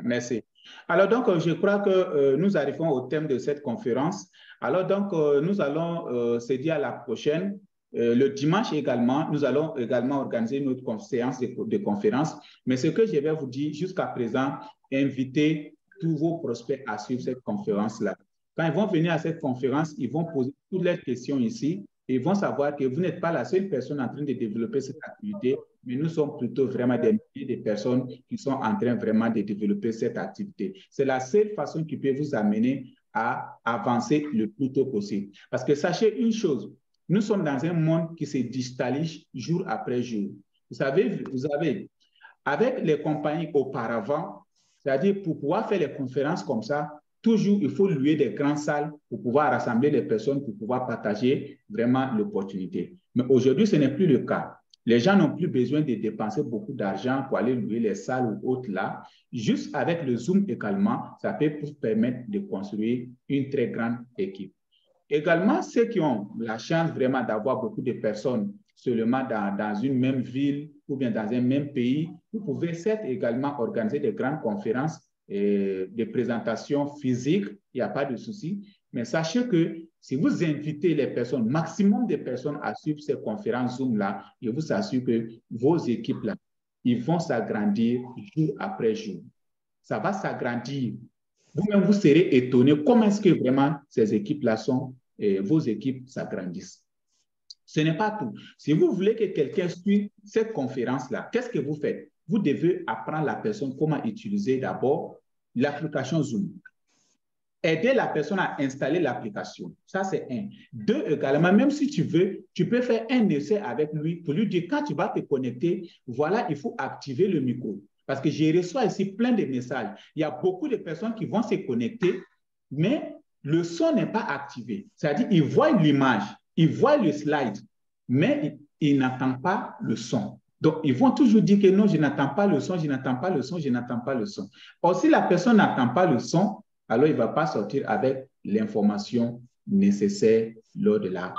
Merci. Alors, donc, je crois que nous arrivons au thème de cette conférence. Alors, donc, nous allons se dire à la prochaine. Le dimanche également, nous allons également organiser une autre séance de conférence. Mais ce que je vais vous dire jusqu'à présent, invitez tous vos prospects à suivre cette conférence-là. Quand ils vont venir à cette conférence, ils vont poser toutes leurs questions ici et ils vont savoir que vous n'êtes pas la seule personne en train de développer cette activité, mais nous sommes plutôt vraiment des milliers de personnes qui sont en train vraiment de développer cette activité. C'est la seule façon qui peut vous amener à avancer le plus tôt possible. Parce que sachez une chose, nous sommes dans un monde qui se digitalise jour après jour. Vous savez, avec les compagnies auparavant, c'est-à-dire pour pouvoir faire les conférences comme ça, toujours il faut louer des grandes salles pour pouvoir rassembler les personnes, pour pouvoir partager vraiment l'opportunité. Mais aujourd'hui, ce n'est plus le cas. Les gens n'ont plus besoin de dépenser beaucoup d'argent pour aller louer les salles ou autres là. Juste avec le Zoom également, ça peut vous permettre de construire une très grande équipe. Également, ceux qui ont la chance vraiment d'avoir beaucoup de personnes seulement dans une même ville ou bien dans un même pays, vous pouvez certes également organiser des grandes conférences et des présentations physiques, il n'y a pas de souci. Mais sachez que si vous invitez les personnes, maximum de personnes à suivre ces conférences Zoom-là, je vous assure que vos équipes-là, ils vont s'agrandir jour après jour. Ça va s'agrandir. Vous-même, vous serez étonné comment est-ce que vraiment ces équipes-là sont, et vos équipes s'agrandissent. Ce n'est pas tout. Si vous voulez que quelqu'un suive cette conférence-là, qu'est-ce que vous faites? Vous devez apprendre la personne comment utiliser d'abord l'application Zoom. Aider la personne à installer l'application. Ça, c'est un. Deux, également, même si tu veux, tu peux faire un essai avec lui pour lui dire quand tu vas te connecter, voilà, il faut activer le micro. Parce que je reçois ici plein de messages. Il y a beaucoup de personnes qui vont se connecter, mais le son n'est pas activé. C'est-à-dire, ils voient l'image, ils voient le slide, mais ils n'entendent pas le son. Donc, ils vont toujours dire que non, je n'entends pas le son, je n'entends pas le son, je n'entends pas le son. Or, si la personne n'entend pas le son, alors il ne va pas sortir avec l'information nécessaire lors de la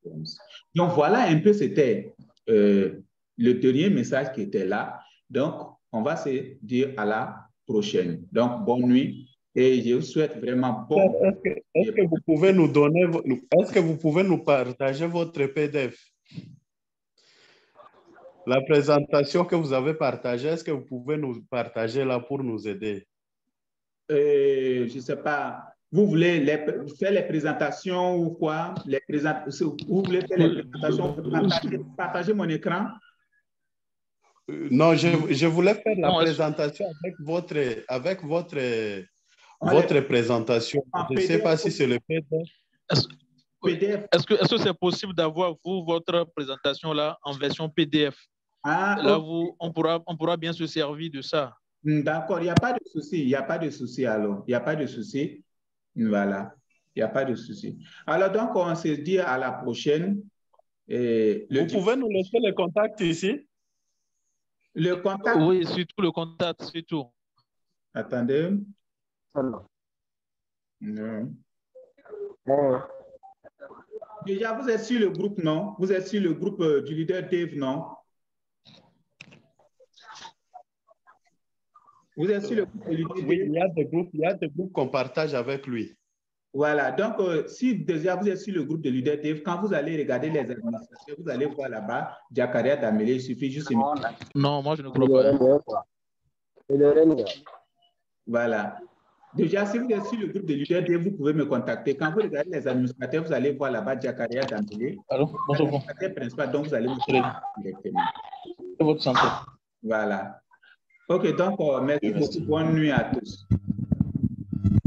réponse. Donc, voilà un peu, c'était le dernier message qui était là. Donc, on va se dire à la prochaine. Donc, bonne nuit et je vous souhaite vraiment bon. Est-ce que vous pouvez nous donner, est-ce que vous pouvez nous partager votre PDF? La présentation que vous avez partagée, est-ce que vous pouvez nous partager là pour nous aider? Je ne sais pas. Vous voulez faire les présentations ou quoi? Vous voulez faire les présentations? Partager mon écran? Non, je voulais faire la présentation avec votre présentation. Je ne sais pas si c'est le PDF. Est-ce que c'est possible d'avoir votre présentation là en version PDF? Là, on pourra bien se servir de ça. D'accord, il n'y a pas de souci. Il n'y a pas de souci alors. Il n'y a pas de souci. Voilà. Il n'y a pas de souci. Alors, donc, on se dit à la prochaine. Vous pouvez nous laisser le contact ici? Le contact? Oui, surtout le contact, surtout. Attendez. Non. Déjà, vous êtes sur le groupe, non? Vous êtes sur le groupe du leader Dave, non? Vous êtes sur le groupe du leader Dave? Oui, il y a des groupes qu'on partage avec lui. Voilà, donc si déjà vous êtes sur le groupe de leader Dave, quand vous allez regarder les administrations, vous allez voir là-bas, Jakaria Damele, il suffit juste de... Non, moi je ne crois pas. Voilà. Déjà, si vous êtes sur le groupe de leader Dave, vous pouvez me contacter. Quand vous regardez les administrateurs, vous allez voir là-bas Jakaria Damele. Alors, bonjour. L'administrateur principal, donc vous allez me contacter directement. Votre santé. Voilà. OK, donc merci beaucoup. Bonne nuit à tous.